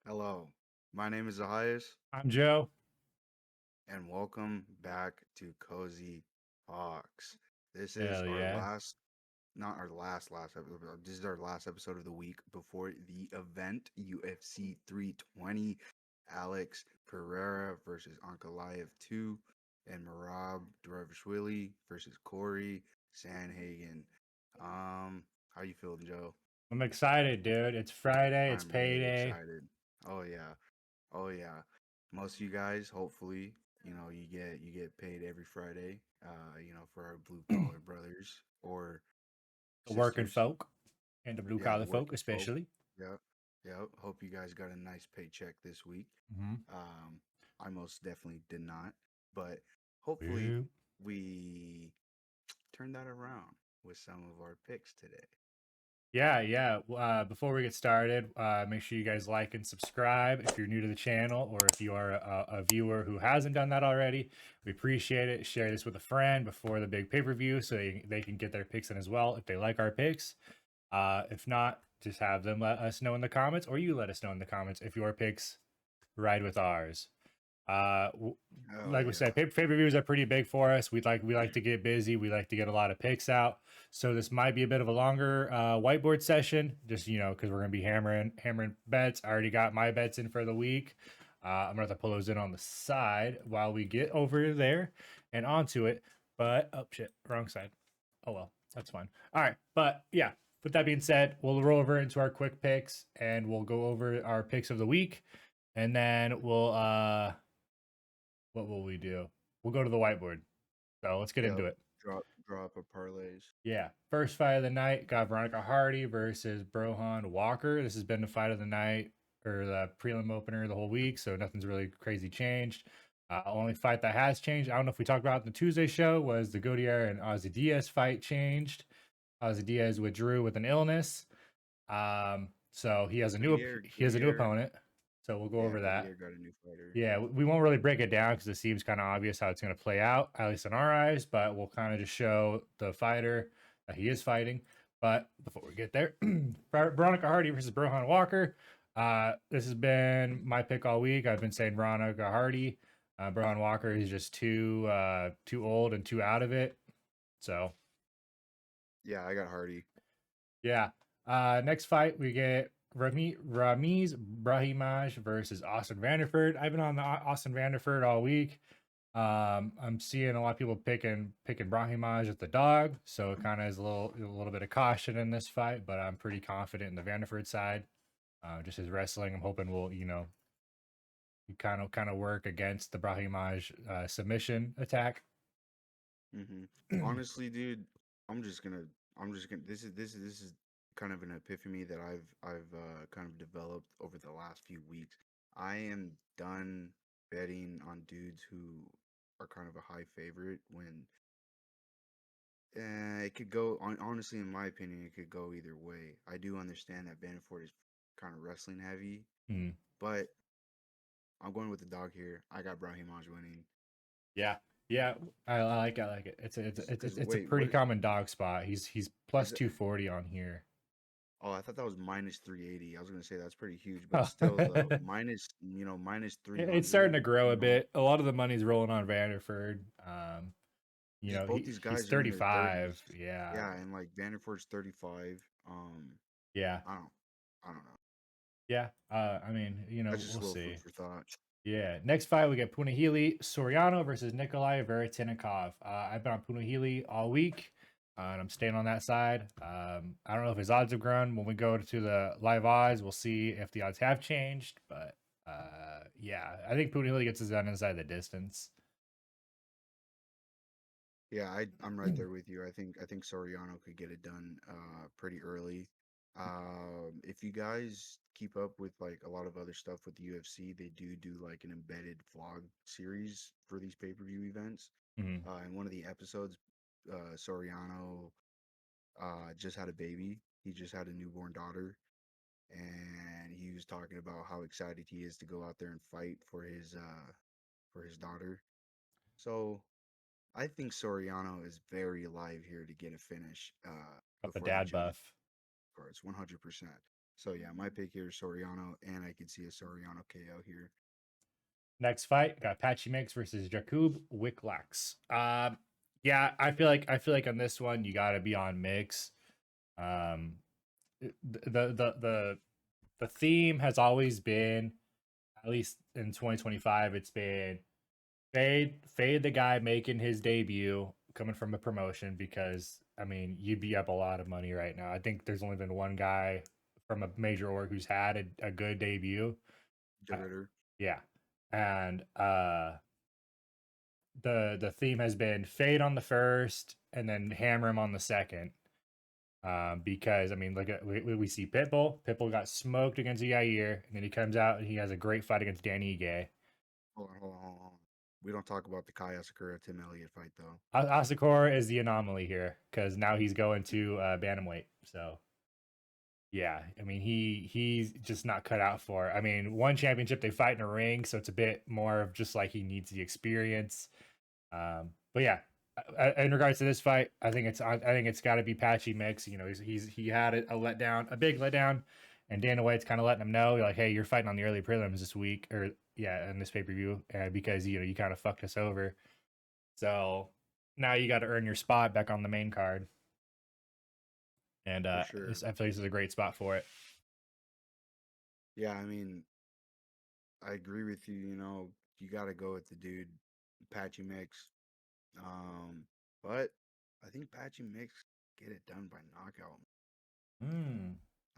Hello, my name is Ahias, I'm Joe. and welcome back to Cozy Talks. This is Hell our yeah. not our last episode. This is our last episode of the week before the event UFC 320. Alex Pereira versus Ankalaev 2, and Marab Dravishvili versus Corey Sanhagen. How you feeling, Joe? I'm excited, dude. It's Friday. It's I'm really payday. excited. Oh yeah. Oh yeah. Most of you guys, hopefully, you get paid every Friday. For our blue collar brothers or The working sisters. folk and the blue Yeah, the collar folk, working folk. especially. Yeah. Yeah. Hope you guys got a nice paycheck this week. Mm-hmm. Um, I most definitely did not, but hopefully Yeah. we turn that around with some of our picks today. Yeah. Before we get started, make sure you guys like and subscribe if you're new to the channel or if you are a viewer who hasn't done that already. We appreciate it. Share this with a friend before the big pay-per-view so they can get their picks in as well if they like our picks. If not, just have them let us know in the comments, or you let us know in the comments if your picks ride with ours. Uh, Oh like we yeah. said, pay-per-views are pretty big for us. We like to get busy. We like to get a lot of picks out. So this might be a bit of a longer whiteboard session, just because we're gonna be hammering bets. I already got my bets in for the week. I'm gonna have to pull those in on the side while we get over there and onto it. But oh shit, wrong side. Oh well, that's fine. All right, but yeah. With that being said, we'll roll over into our quick picks and we'll go over our picks of the week, and then we'll what will we do? We'll go to the whiteboard. So let's get Yep. into it. Drop a parlays. Yeah. First fight of the night got Veronica Hardy versus Brohan Walker. This has been the fight of the night or the prelim opener the whole week. So nothing's really crazy changed. Only fight that has changed, I don't know if we talked about it in the Tuesday show, was the Godier and Ozzy Diaz fight changed. Ozzy Diaz withdrew with an illness. So he has a new Goodyear. opponent. So we'll go Yeah, over that. Goodyear got a new fighter. Yeah, we won't really break it down because it seems kind of obvious how it's going to play out, at least in our eyes. But we'll kind of just show the fighter that he is fighting. But before we get there, Veronica Hardy versus Brohan Walker. This has been my pick all week. I've been saying Veronica Hardy. Brohan Walker is just too old and too out of it. So Yeah, I got Hardy. yeah. Next fight we get Ramiz Brahimaj versus Austin Vanderford. I've been on the Austin Vanderford all week. I'm seeing a lot of people picking Brahimaj as the dog, so it kind of is a little bit of caution in this fight, but I'm pretty confident in the Vanderford side. Just his wrestling, I'm hoping will kind of work against the Brahimaj submission attack. Honestly, dude, I'm just gonna, this is kind of an epiphany that I've kind of developed over the last few weeks. I am done betting on dudes who are kind of a high favorite when it could go on. Honestly, in my opinion, it could go either way. I do understand that Vanderford is kind of wrestling heavy, Mm. but I'm going with the dog here. I got Brahimaj winning. Yeah, yeah, I like it. I like it. It's a Wait, pretty what common dog spot. He's plus is it? 240 on here. Oh, I thought that was minus 380. I was gonna say that's pretty huge, but Oh. still though, minus It's starting 300, to grow a bit. A lot of the money's rolling on Vanderford. just both these He's guys are in their 35. 30s. Yeah. Yeah, and like Vanderford's 35. Yeah. I don't I don't know. Yeah. I mean, That's just we'll a little food see. for thought. Yeah. Next fight, we get Punahili Soriano versus Nikolai Veretinikov. I've been on Punahili all week, and I'm staying on that side. I don't know if his odds have grown. When we go to the live odds, we'll see if the odds have changed. But yeah, I think Punahili gets his done inside the distance. Yeah, I'm right there with you. I think Soriano could get it done pretty early. If you guys keep up with like a lot of other stuff with the UFC, they do like an embedded vlog series for these pay-per-view events. Mhm. In one of the episodes, Soriano just had a baby. He just had a newborn daughter, and he was talking about how excited he is to go out there and fight for his daughter. So I think Soriano is very alive here to get a finish Got the before the dad judges buff. cards, 100%. So yeah, my pick here is Soriano, and I could see a Soriano KO here. Next fight, got Patchy Mix versus Jakub Wicklax. Yeah, I feel like on this one you got to be on Mix. Um, the theme has always been, at least in 2025, it's been fade the guy making his debut coming from a promotion, because I mean you'd be up a lot of money right now. I think there's only been one guy from a major org who's had a good debut. The Ritter. Yeah, and the theme has been fade on the first and then hammer him on the second. Because I mean, look at we see Pitbull. Pitbull got smoked against Yair, and then he comes out and he has a great fight against Danny Ige. Hold on. We don't talk about the Kai Asakura Tim Elliott fight though. Asakura is the anomaly here because now he's going to bantamweight. So yeah, I mean he's just not cut out for it. I mean, one championship they fight in a ring, so it's a bit more of just like he needs the experience. But yeah, in regards to this fight, I think it's got to be Patchy Mix. You know, he had a letdown, a big letdown, and Dana White's kind of letting him know, like, hey, you're fighting on the early prelims this week, or yeah, in this pay per view, because you kind of fucked us over. So now you got to earn your spot back on the main card, and For sure. I feel like this is a great spot for it. Yeah, I mean, I agree with you. You know, you got to go with the dude, Patchy Mix. But I think Patchy Mix get it done by knockout. Hmm.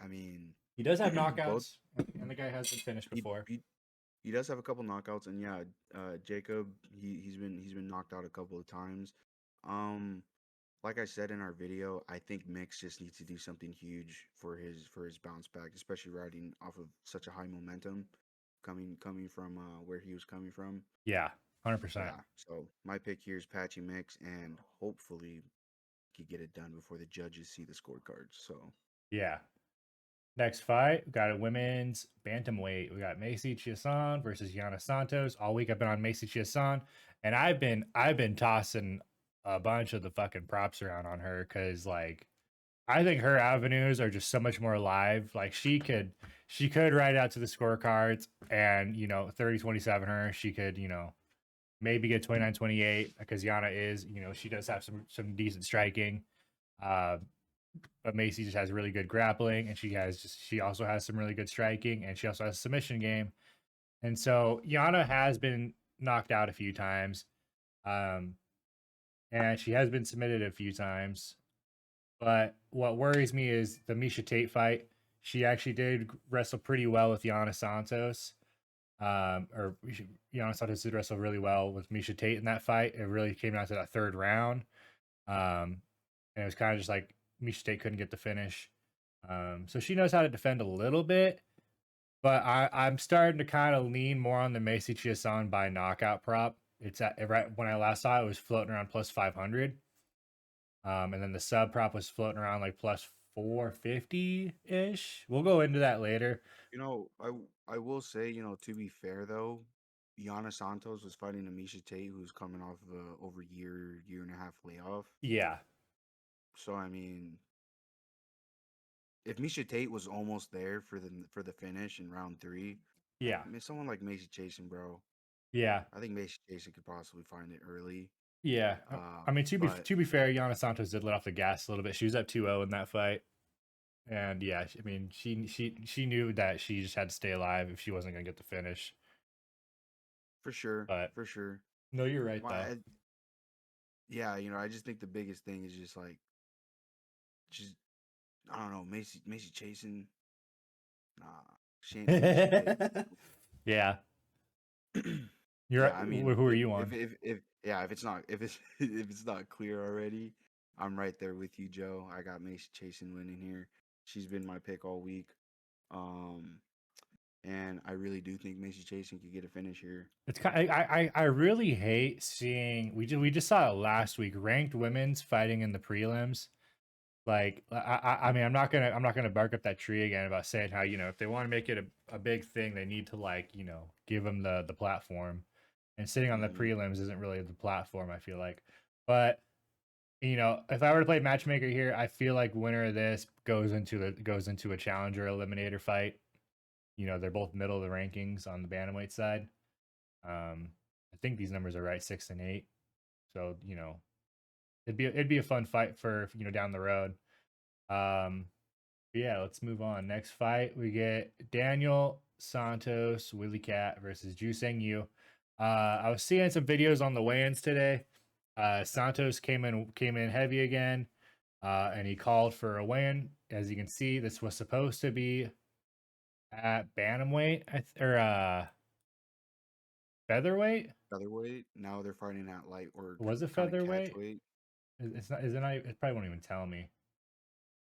I mean, He does have both knockouts, and the guy has been finished he, before. he he does have a couple knockouts, and yeah, Jacob he's been knocked out a couple of times. Um, like I said in our video, I think Mix just needs to do something huge for his bounce back, especially riding off of such a high momentum, coming from where he was coming from. Yeah, 100%. Yeah, so my pick here is Patchy Mix, and hopefully he get it done before the judges see the scorecards. So Yeah. Next fight, we got a women's bantamweight. We got Macy Chiasson versus Yana Santos. All week I've been on Macy Chiasson, and I've been tossing a bunch of the fucking props around on her because like I think her avenues are just so much more live. Like she could ride out to the scorecards and 30-27 her. She could maybe get 29-28 because Yana is she does have some decent striking. Uh, but Macy just has really good grappling, and she also has some really good striking, and she also has a submission game. And so Yana has been knocked out a few times, um, and she has been submitted a few times. But what worries me is the Misha Tate fight. She actually did wrestle pretty well with Yana Santos. Yana Santos did wrestle really well with Misha Tate in that fight. It really came down to that third round. Um, and it was kind of just like Misha Tate couldn't get the finish. So she knows how to defend a little bit, but I'm starting to kind of lean more on the Macy Chiasson by knockout prop. It's at right when I last saw it was floating around plus 500. And then the sub prop was floating around like plus 450 ish. We'll go into that later. you know, I will say, to be fair though, Yana Santos was fighting Amisha Tate, who's coming off of a over year and a half layoff. Yeah, So I mean, if Misha Tate was almost there for the finish in round three, yeah, I mean, someone like Macy Chasen, bro, yeah, I think Macy Chasen could possibly find it early. yeah. I mean, But to be fair, Yana Santos did let off the gas a little bit. She was up 2-0 in that fight. And yeah, I mean, she knew that she just had to stay alive if she wasn't gonna get the finish. for sure, But for sure. no, you're right Well, though. yeah, I just think the biggest thing is just like, just I don't know, Macy Chasen. Nah, she ain't the Misha Tate. Yeah, you're Yeah, right. I mean, Who are you on? if yeah, if it's if it's not clear already, I'm right there with you, Joe. I got Macy Chasen winning here. She's been my pick all week. Um, and I really do think Macy Chasen could get a finish here. It's kind. I really hate seeing. We just saw it last week. Ranked women's fighting in the prelims. Like I mean, I'm not gonna bark up that tree again about saying how if they want to make it a big thing, they need to like give them the platform. And sitting on the Hmm. prelims isn't really the platform, I feel like. But You know, if I were to play matchmaker here, I feel like winner of this goes into a challenger eliminator fight. You know, they're both middle of the rankings on the bantamweight side. I think these numbers are right, 6 and 8. So you know, it'd be a fun fight for down the road. Um, yeah, let's move on. Next fight, we get Daniel Santos Willie Cat versus Juseng Yu. I was seeing some videos on the weigh-ins today. Santos came in heavy again, and he called for a weigh-in. As you can see, this was supposed to be at bantamweight or featherweight. Featherweight. Now they're fighting at light or Was it kind of catch featherweight? weight. It's not. Is it not? It probably won't even tell me.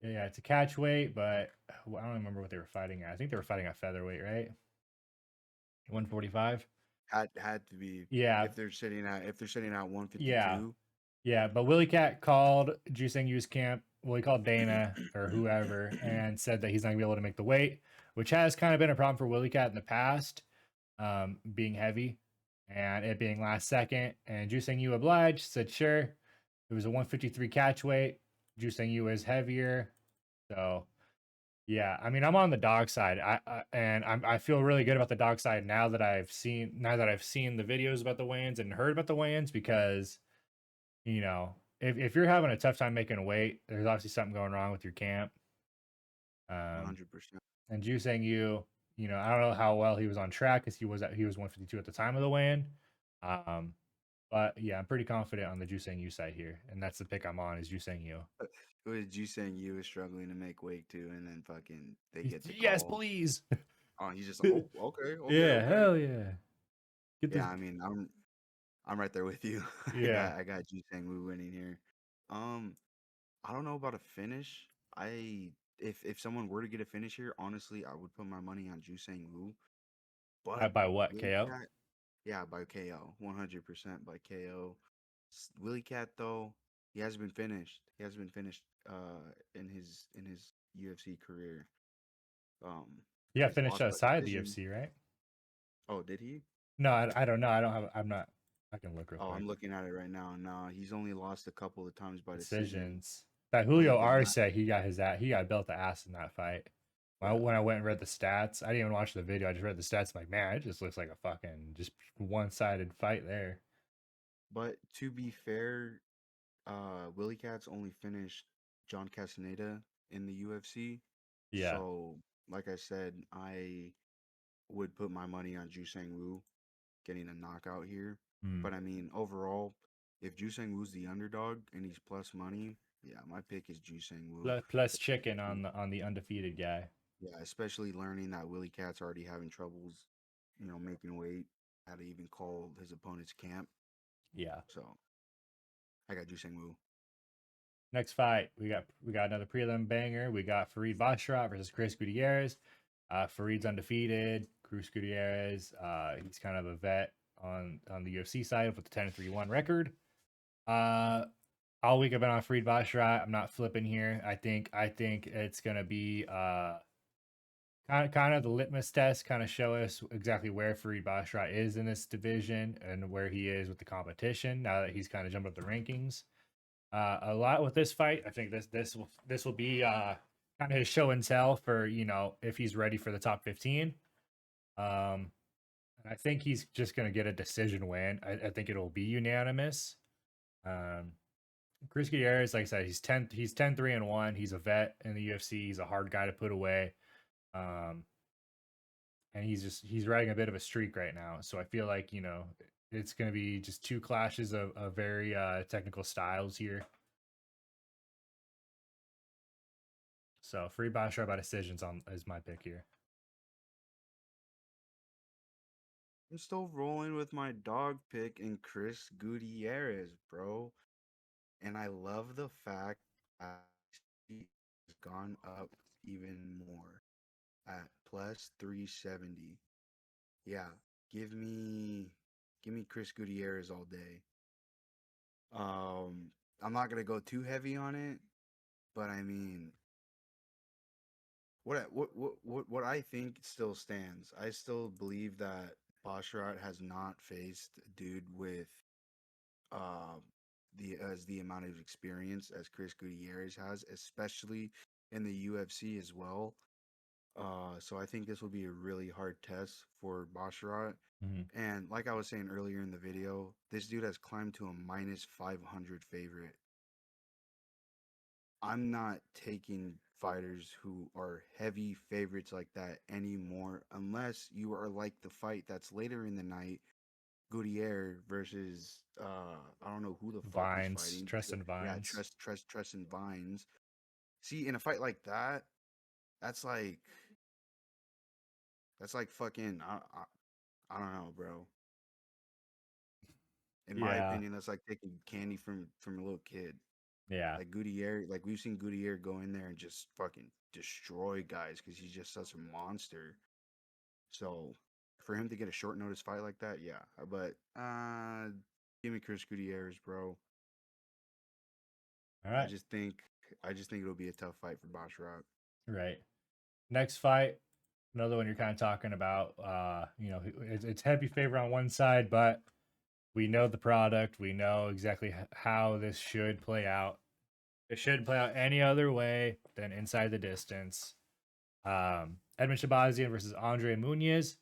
Yeah, it's a catch weight, but I don't remember what they were fighting at. I think they were fighting at featherweight, right? 145. Had to be Yeah, if they're sitting at yeah, 152. yeah. But Willie Cat called Juseng Yu's camp. Well, he called Dana or whoever and said that he's not gonna be able to make the weight, which has kind of been a problem for Willie Cat in the past, being heavy and it being last second. And Juseng Yu obliged, said sure. It was a 153 catch weight. Juseng Yu is heavier, so yeah, I mean, I'm on the dog side. I feel really good about the dog side now that I've seen the videos about the weigh-ins and heard about the weigh-ins because if you're having a tough time making a weight, there's obviously something going wrong with your camp. Um, 100%. and Ju saying I don't know how well he was on track because he was 152 at the time of the weigh-in. Um, but yeah, I'm pretty confident on the Ju saying side here, and that's the pick I'm on is Ju saying It was you saying you was struggling to make weight too, and then fucking they get the Yes, call. please. Oh, he's just like, oh, okay, okay, Yeah, okay. hell yeah. Get this. Yeah, I mean, I'm right there with you. I Yeah. got I got you saying we winning here. Um, I don't know about a finish. If someone were to get a finish here, honestly, I would put my money on Jusang Wu. But By what? Willie KO? Cat, yeah, by KO, 100% by KO. Willie Cat though, he hasn't been finished. He hasn't been finished in his UFC career. Yeah, He's finished lost by outside the decision. UFC, right? Oh, did he? No, I don't know. I'm not. I can look real Oh, quick. I'm looking at it right now. No, he's only lost a couple of times by decision. Decisions. That But Julio the R last, said he got built the ass in that fight. yeah. When I went and read the stats, I didn't even watch the video. I just read the stats. I'm like, man, it just looks like a fucking just one sided fight there. But to be fair, Willie Cat's only finished John Castaneda in the UFC. Yeah. So, like I said, I would put my money on Jusang Wu getting a knockout here. Hmm. But I mean, overall, if Jusang Wu's the underdog and he's plus money, yeah, my pick is Jusang Wu. Plus chicken on the undefeated guy. Yeah, especially learning that Willie Cat's already having troubles, making weight, how to even call his opponent's camp. Yeah. So I got Jusang Wu. Next fight, we got another prelim banger. We got Farid Basharat versus Chris Gutierrez. Farid's undefeated. Cruz Gutierrez, he's kind of a vet on the UFC side with the 10-3-1 record. All week I've been on Farid Basharat. I'm not flipping here. I think it's gonna be kind of the litmus test, kind of show us exactly where Farid Basharat is in this division and where he is with the competition now that he's kind of jumped up the rankings. A lot with this fight. I think this will be kind of his show and tell for if he's ready for the top 15. And I think he's just gonna get a decision win. I think it'll be unanimous. Um, Chris Gutierrez, like I said, he's 10-3-1. He's a vet in the UFC. He's a hard guy to put away. Um, and he's riding a bit of a streak right now. So I feel like it's gonna be just two clashes of very technical styles here. So free Basharat by decisions on is my pick here. I'm still rolling with my dog pick and Chris Gutierrez, bro. And I love the fact that he has gone up even more at plus 370. Yeah, give me Chris Gutierrez all day. I'm not gonna go too heavy on it, but I mean, what I think still stands. I still believe that Basharat has not faced a dude with uh the amount of experience as Chris Gutierrez has, especially in the UFC as well. So I think this will be a really hard test for Basharat. Mhm. And like I was saying earlier in the video, this dude has climbed to a minus 500 favorite. I'm not taking fighters who are heavy favorites like that anymore unless you are like the fight that's later in the night, Gutierrez versus I don't know who the fuck he's Vines, fighting. Tristan Yeah, Vines. Trust and Vines. See, in a fight like that, that's like fucking I don't know, bro. In my Yeah, opinion, that's like taking candy from a little kid. yeah. Like Gutierrez, like we've seen Gutierrez go in there and just fucking destroy guys because he's just such a monster. So for him to get a short notice fight like that, yeah. But give me Chris Gutierrez, bro. All I right, just think I just think it'll be a tough fight for Basharat. right. Next fight, another one you're kind of talking about. It's heavy favor on one side, but we know the product. We know exactly how this should play out. It shouldn't play out any other way than inside the distance. Edmund Shabazian versus Andre Muniz.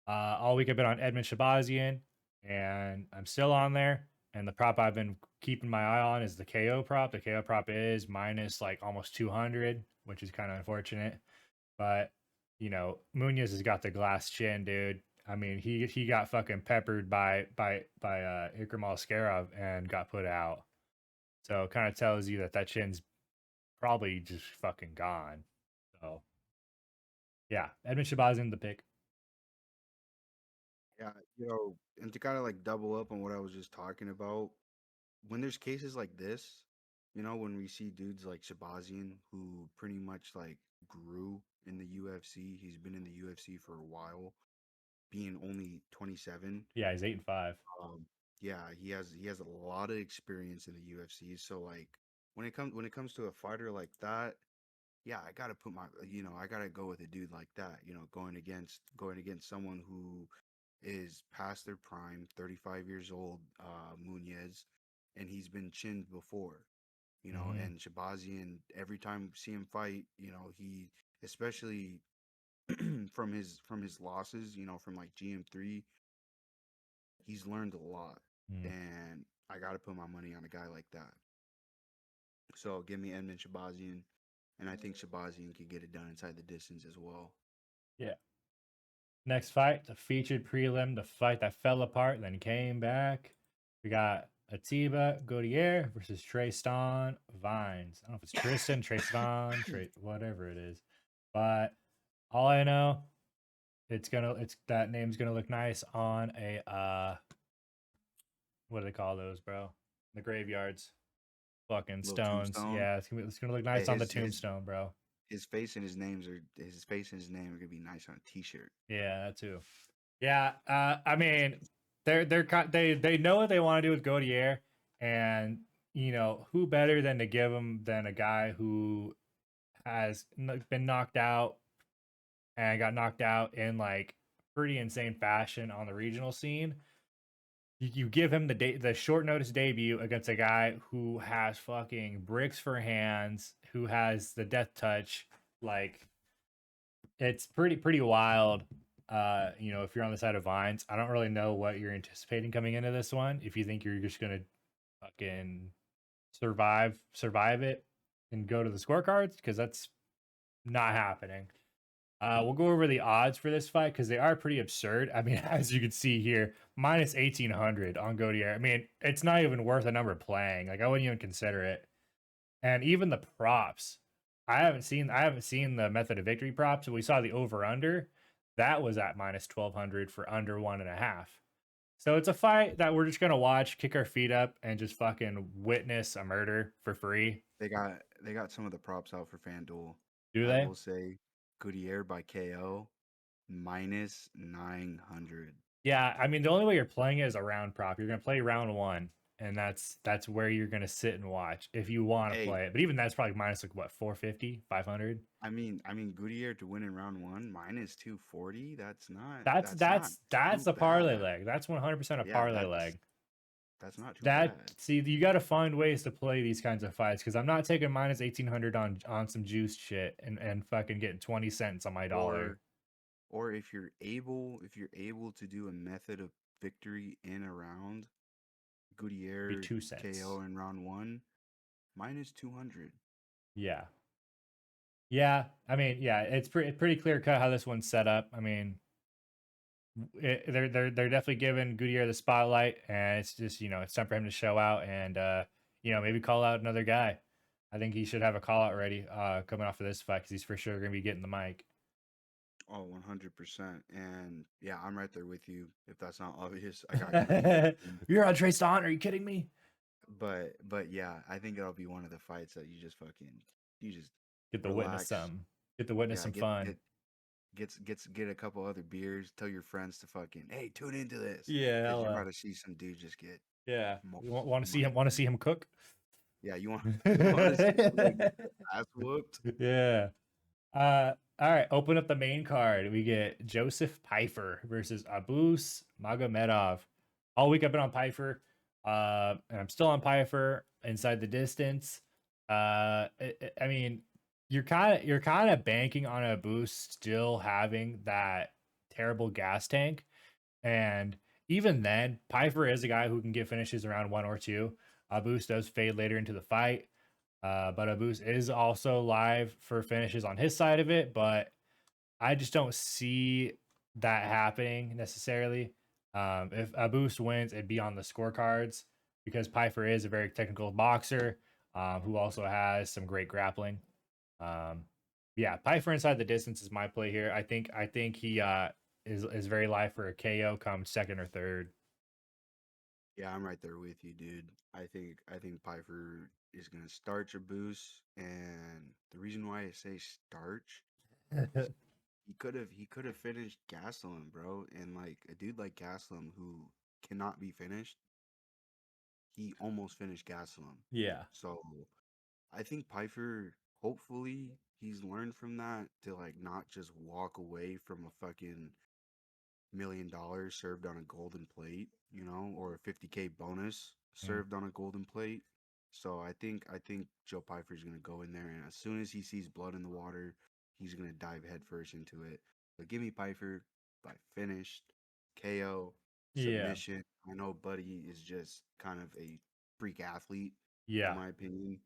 All week I've been on Edmund Shabazian, and I'm still on there. And the prop I've been keeping my eye on is the KO prop. The KO prop is minus like almost 200, which is kind of unfortunate. But Muniz has got the glass chin, dude. I mean, he got fucking peppered by Ikram Askarov and got put out. So it kind of tells you that that chin's probably just fucking gone. So yeah, Edmund Shabazian the pick. Yeah, and to kind of like double up on what I was just talking about, when there's cases like this, when we see dudes like Shabazian who pretty much like grew in the UFC, he's been in the UFC for a while, being only 27. Yeah, he's 8-5. Um, yeah, he has a lot of experience in the UFC. So like when it comes to a fighter like that, yeah, I gotta put I gotta go with a dude like that. Going against someone who is past their prime, 35 years old, Munez, and he's been chinned before. Mm-hmm. And Shabazian, every time we see him fight, he especially from his losses, from like GM3, he's learned a lot. Mm. And I got to put my money on a guy like that. So give me Edmund Shabazian, and I think Shabazian could get it done inside the distance as well. Yeah. Next fight, the featured prelim, the fight that fell apart, then came back. We got Atiba Godier versus Tristan Vines. I don't know if it's Tristan, Tristan, whatever it is. But all I know, it's that name's gonna look nice on a what do they call those, bro? The graveyards. Fucking Little stones. tombstone. Yeah, it's gonna look Hey, nice on the tombstone, bro. his face and his name are gonna be nice on a t-shirt. Yeah, that too. Yeah, I mean, they know what they want to do with Gaudier, and who better than to give him than a guy who has been knocked out and got knocked out in like pretty insane fashion on the regional scene. You give him the short notice debut against a guy who has fucking bricks for hands, who has the death touch. Like it's pretty wild. If you're on the side of Vines, I don't really know what you're anticipating coming into this one. If you think you're just gonna fucking survive it and go to the scorecards, because that's not happening. We'll go over the odds for this fight because they are pretty absurd. I mean, as you can see here, minus 1800 on Godier. I mean, it's not even worth a number playing. Like I wouldn't even consider it. And even the props, I haven't seen the method of victory props. We saw the over under. That was at minus 1200 for under 1.5. So it's a fight that we're just gonna watch, kick our feet up, and just fucking witness a murder for free. They got some of the props out for FanDuel. Do I they? will say Gutierrez by KO minus 900. Yeah, I mean the only way you're playing it is a round prop. You're gonna play round one, and that's where you're gonna sit and watch if you want to Hey, play it. But even that's probably minus like what 450, 500. I mean Gutierrez to win in round one minus 240. That's not That's that's not that's that's too a parlay bad. leg. That's 100% a Yeah, parlay that's leg. That's not too That bad. see, you got to find ways to play these kinds of fights because I'm not taking minus 1800 on some juice shit and fucking getting 20 cents on my dollar. Or or if you're able to do a method of victory in a round, Be Gutierrez 2 cents. KO in round one, minus 200. Yeah. Yeah. I mean, yeah, it's pretty clear cut how this one's set up. I mean, they're definitely giving Goodyear the spotlight, and it's just it's time for him to show out and maybe call out another guy. I think he should have a call out ready coming off of this fight because he's for sure going to be getting the mic. Oh, 100%. And yeah, I'm right there with you. If that's not obvious, I got greedy. You're on Trey Ston? Are you kidding me? But yeah, I think it'll be one of the fights that you just Get to witness relax. some. Get to witness Yeah, some get fun. get get a couple other beers. Tell your friends to fucking hey, tune into this Yeah, because you're hella. about to see some dude just get Yeah. mo- You want to see him? money. Want to see him cook? Yeah, you want to see like ass whooped. Yeah. All right. Open up the main card. We get Joseph Pfeiffer versus Abus Magomedov. All week I've been on Pfeiffer. And I'm still on Pfeiffer inside the distance. I mean, you're kind of banking on Abus still having that terrible gas tank, and even then, Pfeiffer is a guy who can get finishes around one or two. Abus does fade later into the fight. But Abus is also live for finishes on his side of it, but I just don't see that happening necessarily. If Abus wins, it'd be on the scorecards because Pfeiffer is a very technical boxer who also has some great grappling. Um, yeah, Pfeiffer inside the distance is my play here. I think he is very live for a KO come second or third. Yeah, I'm right there with you, dude. I think Piper is gonna starch a boost, and the reason why I say starch is he could have finished Gastelum, bro, and like a dude like Gastelum who cannot be finished, he almost finished Gastelum. Yeah. So I think Piper, hopefully, he's learned from that to like not just walk away from a fucking $1 million served on a golden plate, or a 50K bonus Mm. served on a golden plate. So I think Joe Pfeiffer's gonna go in there, and as soon as he sees blood in the water, he's gonna dive headfirst into it. But give me Pfeiffer by finished KO Yeah. submission. I know Buddy is just kind of a freak athlete, in Yeah. my opinion.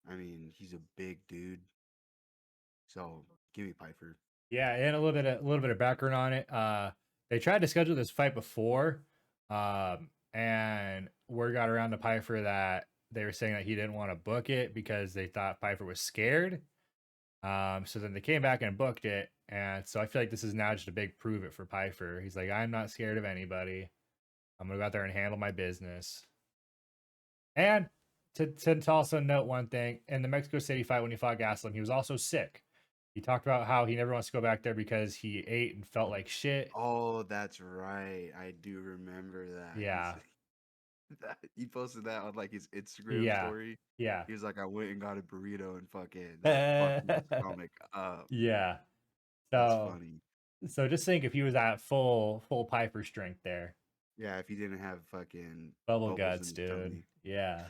I mean, he's a big dude, so give me Pfeiffer. Yeah, and a little bit of background on it. They tried to schedule this fight before, and word got around to Pfeiffer that they were saying that he didn't want to book it because they thought Pfeiffer was scared. So then they came back and booked it, and so I feel like this is now just a big prove it for Pfeiffer. He's like, I'm not scared of anybody. I'm gonna go out there and handle my business. And to also note one thing, in the Mexico City fight when he fought Gaslam, he was also sick. He talked about how he never wants to go back there because he ate and felt like shit. Oh, that's right. I do remember that. He's Yeah, that he posted that on like his Instagram yeah, story. yeah, He was like, I went and got a burrito and fucking that fucked my stomach up. yeah. That's So, funny. so just think if he was at full Piper strength there, Yeah, if he didn't have fucking bubble bubbles in guts, his dude. tummy. Yeah.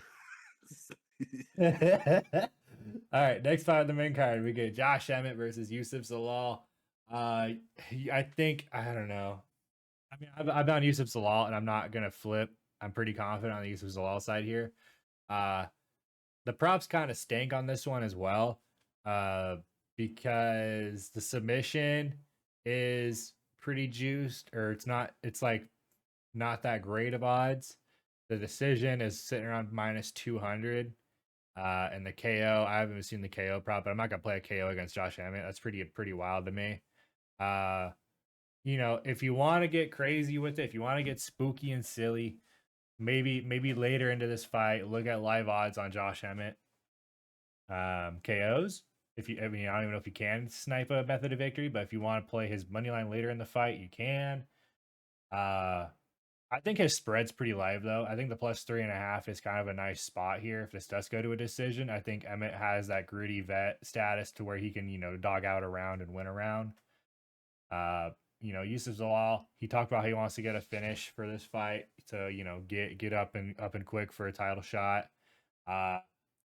All right, next fight on the main card, we get Josh Emmett versus Yusuf Zalal. I don't know. I mean, I've been on Yusuf Zalal, and I'm not gonna flip. I'm pretty confident on the Yusuf Zalal side here. Uh, the props kind of stank on this one as well, uh, because the submission is pretty juiced, or it's not. It's like not that great of odds. The decision is sitting around minus 200. And the KO, I haven't seen the KO prop, but I'm not gonna play a KO against Josh Emmett. That's pretty wild to me. Uh, if you want to get crazy with it, if you want to get spooky and silly, maybe later into this fight, look at live odds on Josh Emmett. KOs. I mean, I don't even know if you can snipe a method of victory, but if you want to play his money line later in the fight, you can. Uh, I think his spread's pretty live though. I think the plus 3.5 is kind of a nice spot here if this does go to a decision. I think Emmett has that gritty vet status to where he can, dog out around and win around. Uh, Yusuf Zalal, he talked about how he wants to get a finish for this fight to, get up and quick for a title shot. Uh,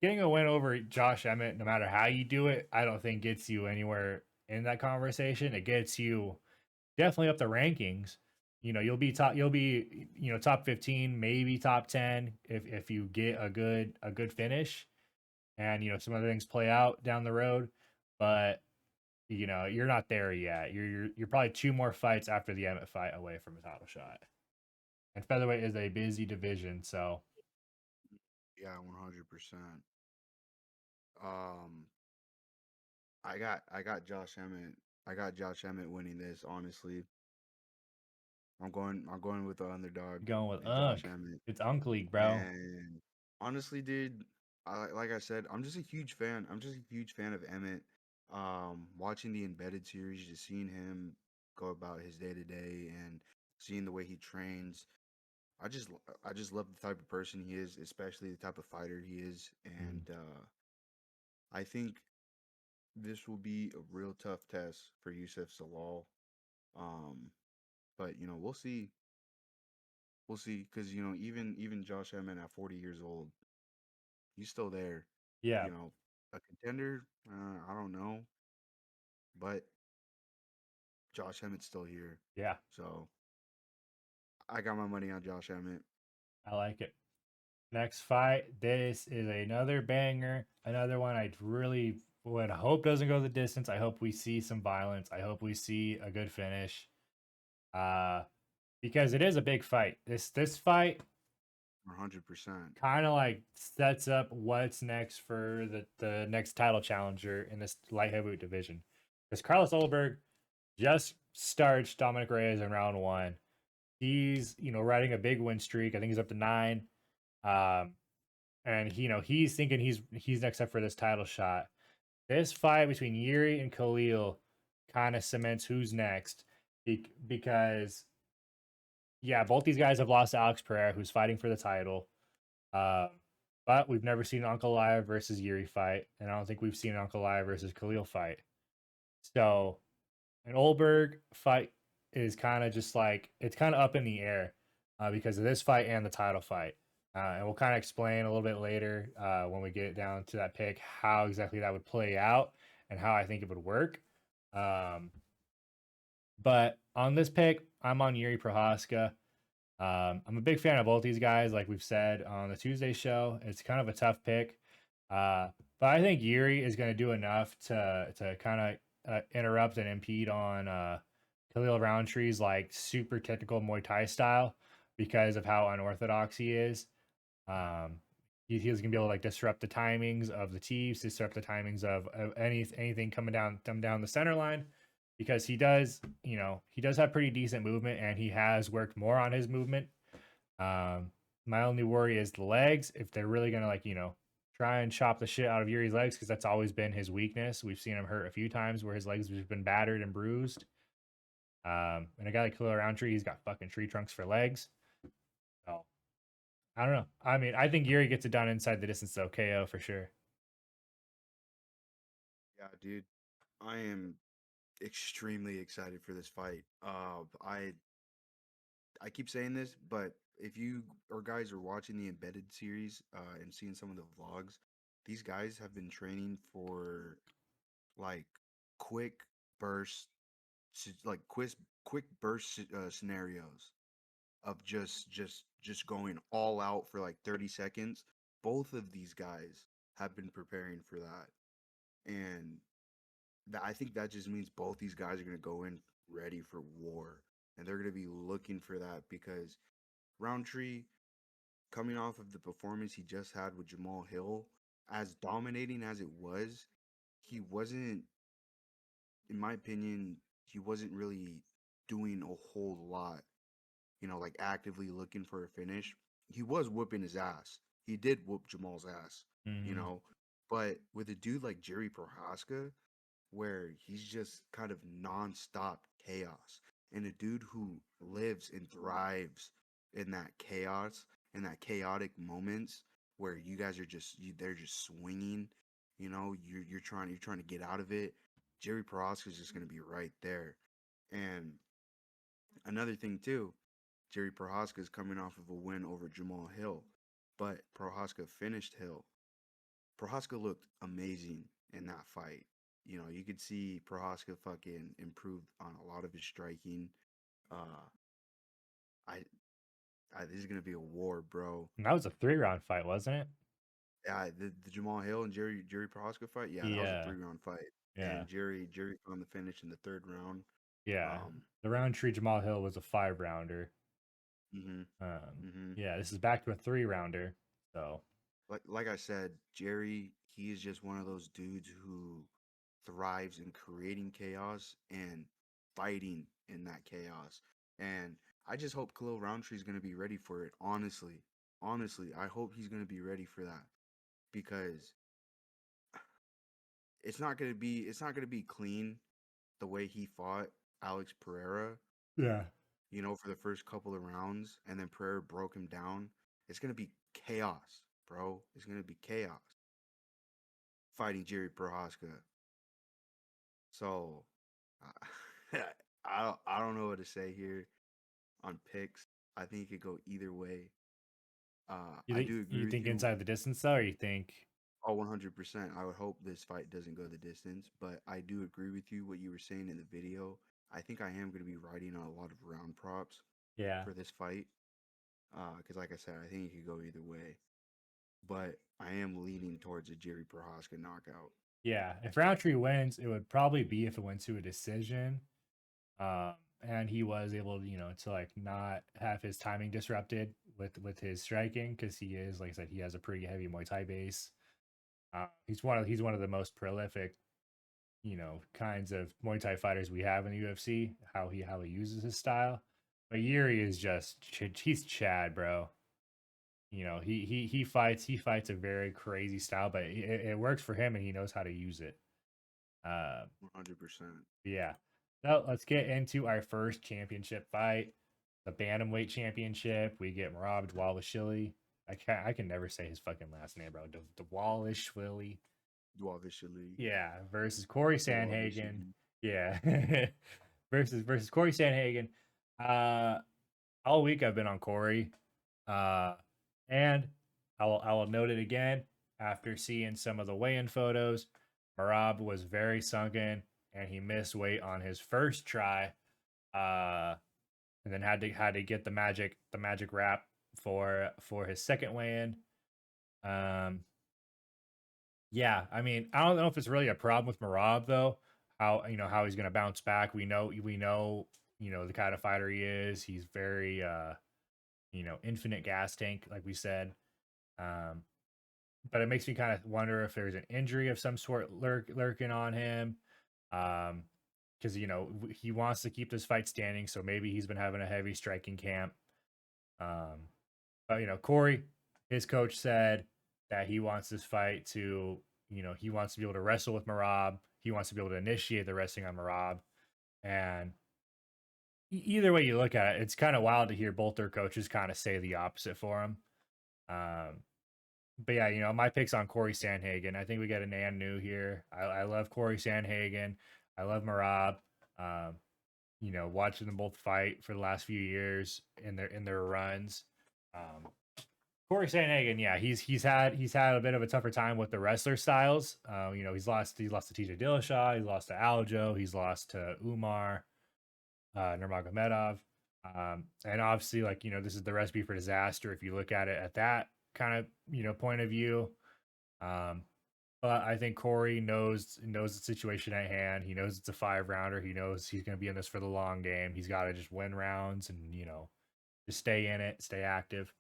Getting a win over Josh Emmett, no matter how you do it, I don't think gets you anywhere in that conversation. It gets you definitely up the rankings. You'll be top 15, maybe top 10 if you get a good finish and some other things play out down the road. But you're not there yet. You're probably two more fights after the Emmett fight away from a title shot. And featherweight is a busy division, so Yeah, 100%. Um, I got Josh Emmett. I got Josh Emmett winning this. Honestly, I'm going with the underdog going with and Josh Unk. Emmett. It's Unk League, bro. And honestly, dude, like I said, I'm just a huge fan. I'm just a huge fan of Emmett. Watching the embedded series, just seeing him go about his day to day and seeing the way he trains. I just love the type of person he is, especially the type of fighter he is. Mm. And I think this will be a real tough test for Yusuf Salal. Um, but we'll see. We'll see, because even Josh Emmett at 40 years old, he's still there. Yeah, You know, a contender, I don't know, but Josh Emmett's still here. yeah, So I got my money on Josh Emmett. I like it. Next fight. This is another banger. Another one I really would hope doesn't go the distance. I hope we see some violence. I hope we see a good finish. Uh, because it is a big fight. This fight 100%. kind of like sets up what's next for the next title challenger in this light heavyweight division. Because Carlos Olberg just starched Dominic Reyes in round one. He's riding a big win streak. I think he's up to 9. Um, and he's thinking he's next up for this title shot. This fight between Yuri and Khalil kind of cements who's next because yeah, both these guys have lost to Alex Pereira, who's fighting for the title. Um, but we've never seen an Ankalaev versus Yuri fight, and I don't think we've seen an Ankalaev versus Khalil fight. So an Olberg fight is kind of just like it's kind of up in the air because of this fight and the title fight. And we'll kind of explain a little bit later when we get down to that pick how exactly that would play out and how I think it would work. Um, but on this pick, I'm on Yuri Prohaska. I'm a big fan of both these guys, like we've said on the Tuesday show. It's kind of a tough pick, but I think Yuri is going to do enough to kind of interrupt and impede on Khalil Roundtree's like super technical Muay Thai style because of how unorthodox he is. Um, he's gonna be able to like disrupt the timings of the teeps, disrupt the timings of anything coming down the center line, because he does have pretty decent movement and he has worked more on his movement. My only worry is the legs. If they're really gonna try and chop the shit out of Yuri's legs, because that's always been his weakness. We've seen him hurt a few times where his legs have been battered and bruised. And a guy like Khalil Roundtree, he's got fucking tree trunks for legs. So I don't know. I mean, I think Yuri gets it done inside the distance though. KO for sure. Yeah, dude, I am extremely excited for this fight. I keep saying this, but if you or guys are watching the embedded series and seeing some of the vlogs, these guys have been training for like quick burst, like quick burst scenarios of just going all out for like 30 seconds. Both of these guys have been preparing for that, and I think that just means both these guys are going to go in ready for war, and they're going to be looking for that because Roundtree, coming off of the performance he just had with Jamal Hill, as dominating as it was, he wasn't, in my opinion, he wasn't really doing a whole lot, like actively looking for a finish. He was whooping his ass. He did whoop Jamal's ass, you Mm-hmm. know. But with a dude like Jerry Prohaska, where he's just kind of nonstop chaos, and a dude who lives and thrives in that chaos, in that chaotic moments where you guys are they're just swinging, you're trying to get out of it. Jerry Prohaska is just going to be right there, and Another thing too, Jerry Prohaska is coming off of a win over Jamal Hill, but Prohaska finished Hill. Prohaska looked amazing in that fight. You know, you could see Prohaska fucking improved on a lot of his striking. Uh, I, this is gonna be a war, bro. And that was a 3-round fight, wasn't it? Yeah, the Jamal Hill and Jerry Prohaska fight. Yeah, that was a Yeah, 3 round fight, yeah, and Jerry found the finish in the third round. yeah. Um, The Roundtree Jamal Hill was a 5-rounder. mhm, mhm. Yeah, this is back to a 3-rounder. So Like I said, Jerry, he is just one of those dudes who thrives in creating chaos and fighting in that chaos. And I just hope Khalil Roundtree is going to be ready for it. Honestly, I hope he's going to be ready for that because it's not going to be clean the way he fought Alex Pereira, yeah, you know, for the first couple of rounds, and then Pereira broke him down. It's going to be chaos, bro. It's going to be chaos fighting Jerry Prohaska. So I don't know what to say here on picks. I think it could go either way. I do agree you with think you. inside the distance though, or you think? Oh, 100%. I would hope this fight doesn't go the distance, but I do agree with you what you were saying in the video. I think I am going to be riding on a lot of round props Yeah, for this fight. Because like I said, I think it could go either way. But I am leaning towards a Jerry Prohaska knockout. yeah. If Roundtree wins, it would probably be if it went to a decision. Um, and he was able, to like not have his timing disrupted with his striking because he is, like I said, he has a pretty heavy Muay Thai base. He's one of the most prolific, kinds of Muay Thai fighters we have in the UFC. How he uses his style, but Yuri is just he's Chad, bro. He fights a very crazy style, but it works for him, and he knows how to use it. Uh, 100%. yeah. So let's get into our first championship fight, the bantamweight championship. We get Merab Dvalishvili. I can never say his fucking last name, bro. Dvalishvili. Dvalishvili. Yeah, versus Corey Sandhagen. Dvalishvili. Yeah, versus Corey Sandhagen. Uh, all week I've been on Corey, uh, and I will note it again after seeing some of the weigh-in photos. Merab was very sunken, and he missed weight on his first try, and then had to get the magic wrap for his second weigh-in. Um, Yeah, I mean, I don't know if it's really a problem with Marab though. How he's gonna bounce back. We know the kind of fighter he is. He's very infinite gas tank, like we said. Um, but it makes me kind of wonder if there's an injury of some sort lurking on him. Because he wants to keep this fight standing, so maybe he's been having a heavy striking camp. Um, but Corey, his coach said that he wants this fight to, he wants to be able to wrestle with Marab. He wants to be able to initiate the wrestling on Marab. And either way you look at it, it's kind of wild to hear both their coaches kind of say the opposite for him. Um, but yeah, my pick's on Corey Sandhagen. I think we get an and new here. I love Corey Sandhagen. I love Marab. Um, watching them both fight for the last few years in their runs. Um, Corey Sandhagen, yeah, he's had a bit of a tougher time with the wrestler styles. He's lost to TJ Dillashaw, he's lost to Aljo, he's lost to Umar Nurmagomedov, and obviously, this is the recipe for disaster if you look at it at that kind of point of view. Um, but I think Corey knows the situation at hand. He knows it's a 5-rounder. He knows he's going to be in this for the long game. He's got to just win rounds and just stay in it, stay active.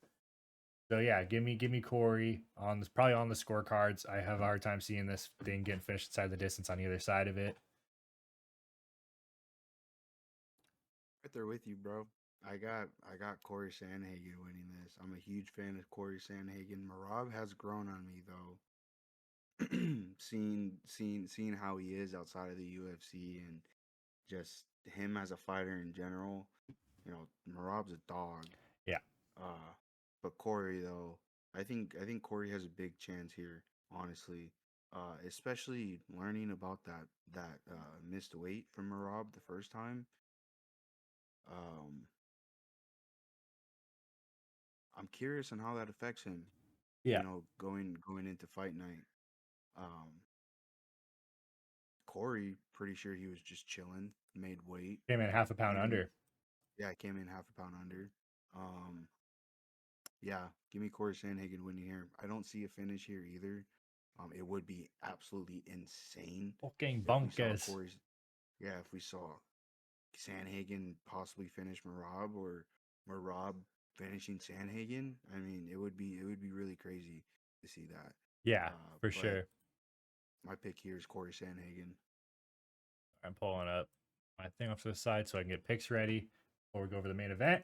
So yeah, give me Corey on this, probably on the scorecards. I have a hard time seeing this thing getting finished inside the distance on either side of it. Right there with you, bro. I got Corey Sandhagen winning this. I'm a huge fan of Corey Sandhagen. Marab has grown on me though. Seeing how he is outside of the UFC and just him as a fighter in general. Marab's a dog. Yeah, Uh, but Corey though, I think Corey has a big chance here. Honestly, especially learning about that missed weight from Marab the first time. Um, I'm curious on how that affects him. Yeah, Going into fight night. Um, Corey, pretty sure he was just chilling, made weight. came in half a pound Even under. Yeah, came in half a pound under. Um, yeah, give me Corey Sandhagen winning here. I don't see a finish here either. It would be absolutely insane Fucking if we saw bonkers. if we saw Sandhagen possibly finish Marab or Marab finishing Sandhagen. I mean, it would be really crazy to see that. Yeah, for But sure. my pick here is Corey Sandhagen. I'm pulling up my thing off to the side so I can get picks ready before we go over the main event.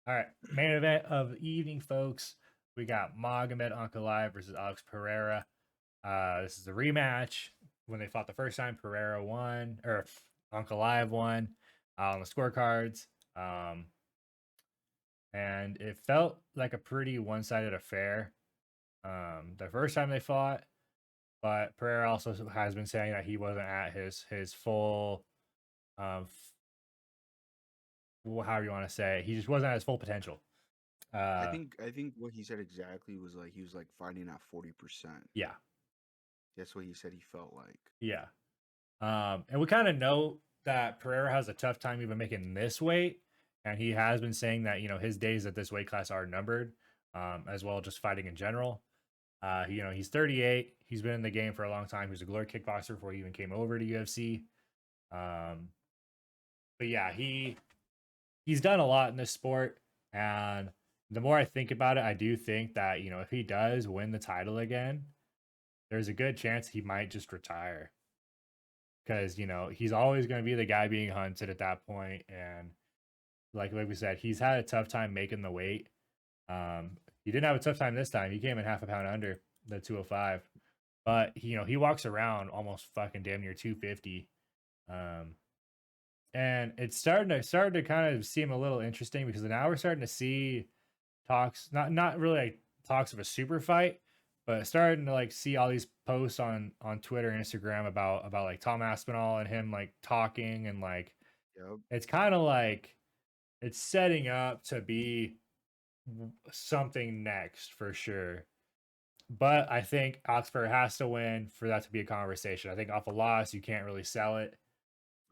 All right, main event of the evening, folks. We got Magomed Ankalaev versus Alex Pereira. This is a rematch. When they fought the first time, Pereira won, or Ankalaev won on the scorecards. Um, and it felt like a pretty one-sided affair. The first time they fought, but Pereira also has been saying that he wasn't at his full however you want to say it. He just wasn't at his full potential. Uh, I think what he said exactly was like he was like fighting at 40%. yeah, That's what he said he felt like. yeah. And we kind of know that Pereira has a tough time even making this weight, and he has been saying that his days at this weight class are numbered, as well just fighting in general. He's 38. He's been in the game for a long time. He was a glory kickboxer before he even came over to UFC. Um, but yeah, he's done a lot in this sport, and the more I think about it, I do think that if he does win the title again, there's a good chance he might just retire because he's always going to be the guy being hunted at that point, and like we said, he's had a tough time making the weight. He didn't have a tough time this time. He came in half a pound under the 205, but he walks around almost fucking damn near 250. Um, and it's started to kind of seem a little interesting because now we're starting to see talks, not really like talks of a super fight, but starting to like see all these posts on Twitter and Instagram about like Tom Aspinall and him like talking, and like Yep. it's kind of like it's setting up to be something next for sure. But I think Oxford has to win for that to be a conversation. I think off a loss, you can't really sell it.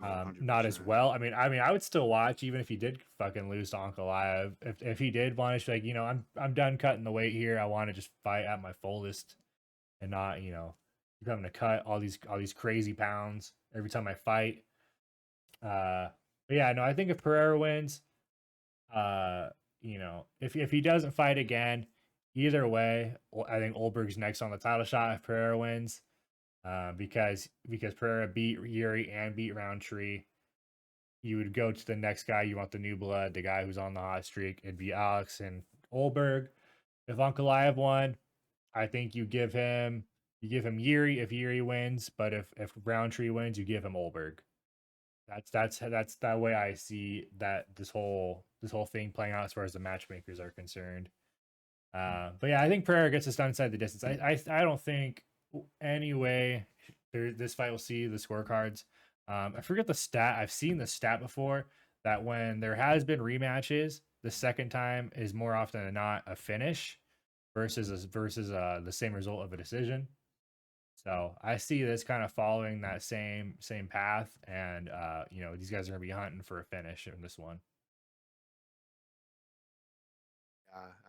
Oh, Not as 100%. well. I would still watch even if he did fucking lose to Uncle Live. If he did want to, like, I'm done cutting the weight here. I want to just fight at my fullest and not, keep having to cut all these crazy pounds every time I fight. But yeah, no, I think if Pereira wins, uh, if he doesn't fight again, either way, I think Olberg's next on the title shot if Pereira wins. Because Pereira beat Yuri and beat Roundtree, you would go to the next guy. You want the new blood, the guy who's on the hot streak. It'd be Alex and Olberg. If Ankalaev won, I think you give him Yuri if Yuri wins, but if Roundtree wins, you give him Olberg. That's that way I see that this whole thing playing out as far as the matchmakers are concerned. But yeah, I think Pereira gets us done inside the distance. I don't think any way this fight will see the scorecards. I forget the stat. I've seen the stat before that when there has been rematches, the second time is more often than not a finish versus the same result of a decision. So I see this kind of following that same path, and these guys are gonna be hunting for a finish in this one.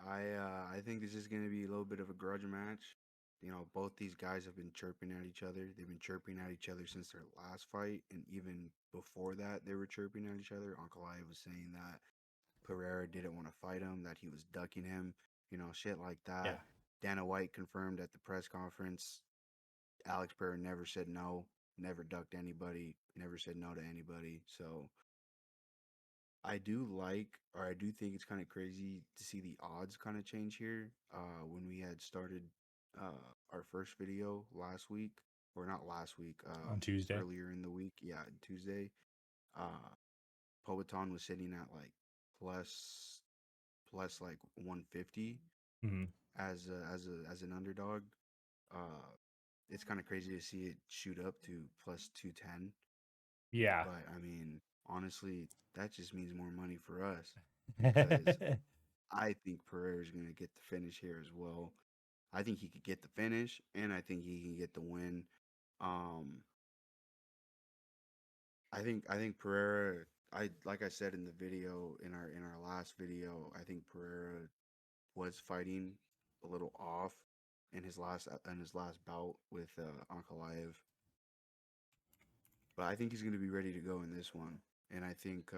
Yeah, I think this is gonna be a little bit of a grudge match. Both these guys have been chirping at each other. They've been chirping at each other since their last fight, and even before that, they were chirping at each other. Uncle I was saying that Pereira didn't want to fight him, that he was ducking him, shit like Yeah, that. Dana White confirmed at the press conference Alex Pereira never said no, never ducked anybody, never said no to anybody. So I do think it's kind of crazy to see the odds kind of change here. When we had started our first video last week, or not last week, on Tuesday. earlier in the week, yeah, Tuesday, uh, Poeton was sitting at like plus like 150 Mhm. as an underdog. Uh, it's kind of crazy to see it shoot up to plus 210. Yeah, But I mean, honestly, that just means more money for us because I think Pereira's going to get the finish here as well. I think he could get the finish, and I think he can get the win. Um, I think Pereira. I like I said in the video in our last video. I think Pereira was fighting a little off in his last bout with Ankalaev, but I think he's going to be ready to go in this one, and I think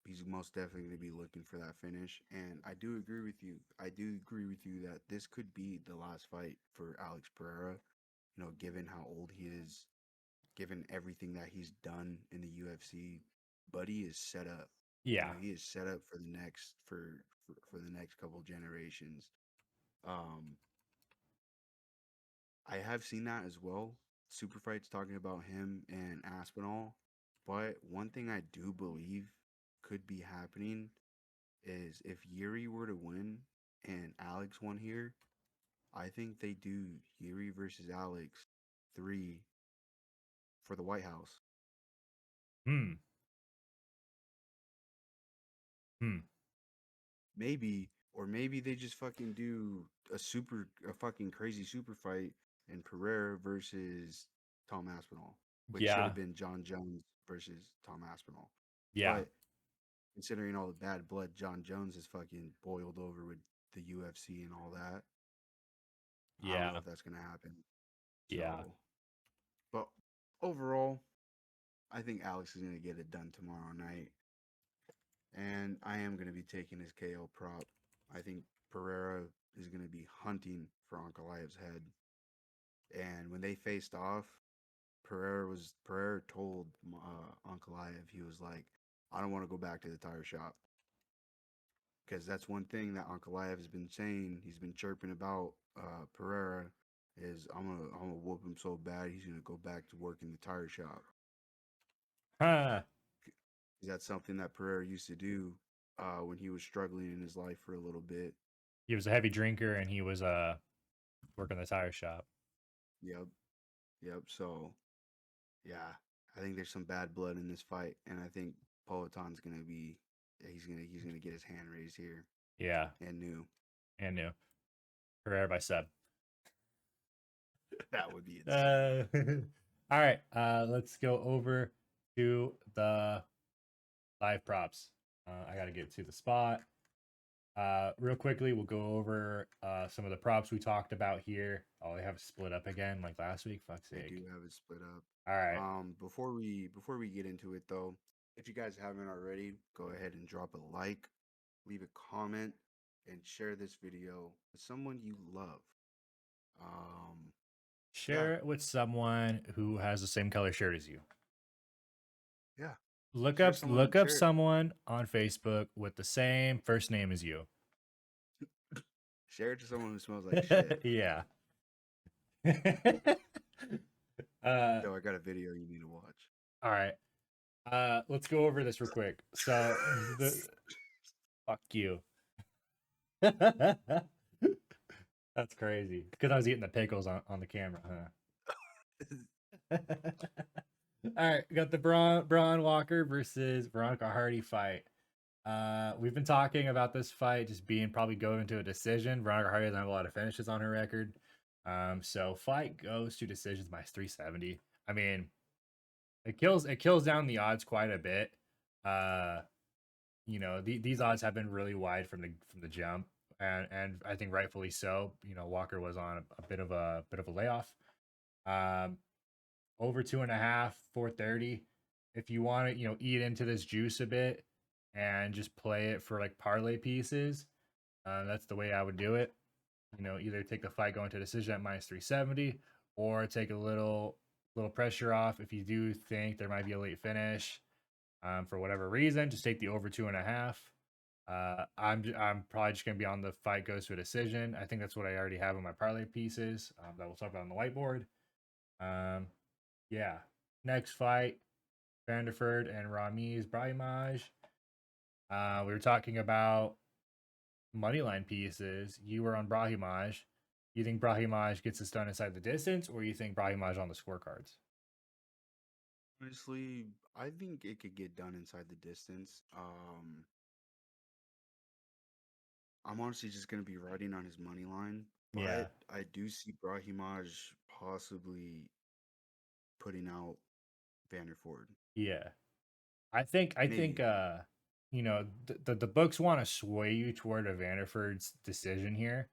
he's most definitely going to be looking for that finish. And I do agree with you. I do agree with you that this could be the last fight for Alex Pereira. You know, given how old he is, given everything that he's done in the UFC, Buddy is set up. You Yeah. know, he is set up for the next for the next couple generations. Um, I have seen that as well. Super fights talking about him and Aspinall. But one thing I do believe could be happening is if Yuri were to win and Alex won here, I think they do Yuri versus Alex 3 for the White House. Hmm. Hmm. Maybe, or maybe they just fucking do a fucking crazy super fight in Pereira versus Tom Aspinall, which should Yeah. have been John Jones versus Tom Aspinall. Yeah. But considering all the bad blood John Jones is fucking boiled over with the UFC and all that, I don't know Yeah. if that's gonna happen. Yeah. So, but overall, I think Alex is gonna get it done tomorrow night, and I am gonna be taking his KO prop. I think Pereira is gonna be hunting for Ankalaev's head, and when they faced off, Pereira told Ankalaev, he was like, I don't want to go back to the tire shop because that's one thing that Ankalaev has been saying. He's been chirping about Pereira is I'm gonna whoop him so bad he's gonna go back to work in the tire shop. Huh. That's something that Pereira used to do when he was struggling in his life for a little bit. He was a heavy drinker and he was working the tire shop. Yep, yep. So yeah, I think there's some bad blood in this fight, and I think Politan's gonna be he's gonna get his hand raised here Yeah. and new. And new. Pereira by sub. That would be insane. Uh, all right. Let's go over to the live props. I got to get to the spot. Real quickly, we'll go over some of the props we talked about here. Oh, they have split up again like last week. Fuck's They sake. do have it split up. All right. Before we get into it though, if you guys haven't already, go ahead and drop a like, leave a comment, and share this video with someone you love. Yeah, Share it with someone who has the same color shirt as you. yeah. Look up Share it. someone on Facebook with the same first name as you. Share it to someone who smells like shit. Yeah. Yo, I got a video you need to watch. All right. Let's go over this real quick. So fuck you. That's crazy. Because I was eating the pickles on the camera, huh? All right, we got the Braun Walker versus Veronica Hardy fight. We've been talking about this fight just being probably going to a decision. Veronica Hardy doesn't have a lot of finishes on her record. So fight goes to decisions minus 370. I mean, it kills down the odds quite a bit. You know, these odds have been really wide from the jump, and I think rightfully so. You know, Walker was on a bit of a layoff. Over 2.5, 430. If you want to, you know, eat into this juice a bit and just play it for like parlay pieces, that's the way I would do it. You know, either take the fight going to decision at minus 370, or take a little pressure off if you do think there might be a late finish. For whatever reason, just take the over 2.5. I'm probably just gonna be on the fight goes to a decision. I think that's what I already have in my parlay pieces that we'll talk about on the whiteboard. Yeah. Next fight, Vanderford and Ramiz Brahimaj. We were talking about moneyline pieces. You were on Brahimaj. You think Brahimaj gets this done inside the distance, or you think Brahimaj on the scorecards? Honestly, I think it could get done inside the distance. I'm honestly just gonna be riding on his money line, Yeah, but I do see Brahimaj possibly putting out Vanderford. yeah. I think Maybe. the books want to sway you toward a Vanderford's decision here.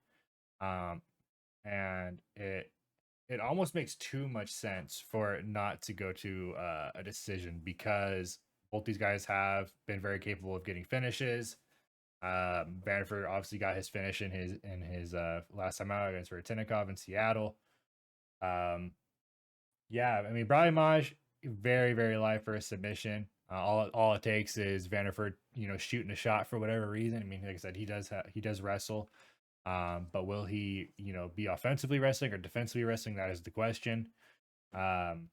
Um and it almost makes too much sense for it not to go to a decision because both these guys have been very capable of getting finishes. Vanderford obviously got his finish in his last time out against Retinikov in Seattle. Um, yeah, I mean Brian Maj very very light for a submission. All it takes is Vanderford, shooting a shot for whatever reason. I mean, like I said, he does wrestle. But will he, be offensively wrestling or defensively wrestling? That is the question. Um,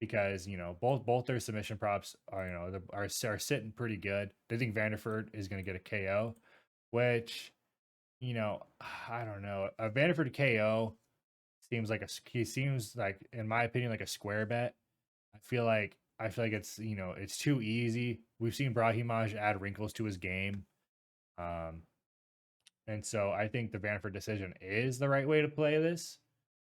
because both their submission props are are sitting pretty good. They think Vanderford is going to get a KO, which I don't know. A Vanderford KO he seems like, in my opinion, like a square bet. I feel like it's too easy. We've seen Brahimaj add wrinkles to his game. Um, And so I think the Vanford decision is the right way to play this.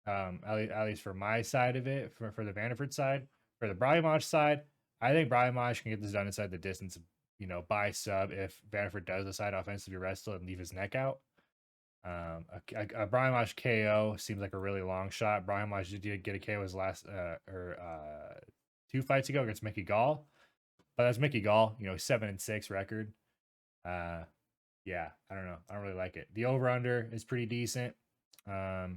At least for my side of it, for the Vanderford side. For the Bryamaj side, I think Bryamaj can get this done inside the distance, by sub if Vanderford does decide offensively wrestle and leave his neck out. A Bryamaj KO seems like a really long shot. Bryamaj did get a KO his last or 2 fights ago against Mickey Gall, but that's Mickey Gall, 7-6 record. Uh, yeah, I don't know. I don't really like it. The over under is pretty decent. I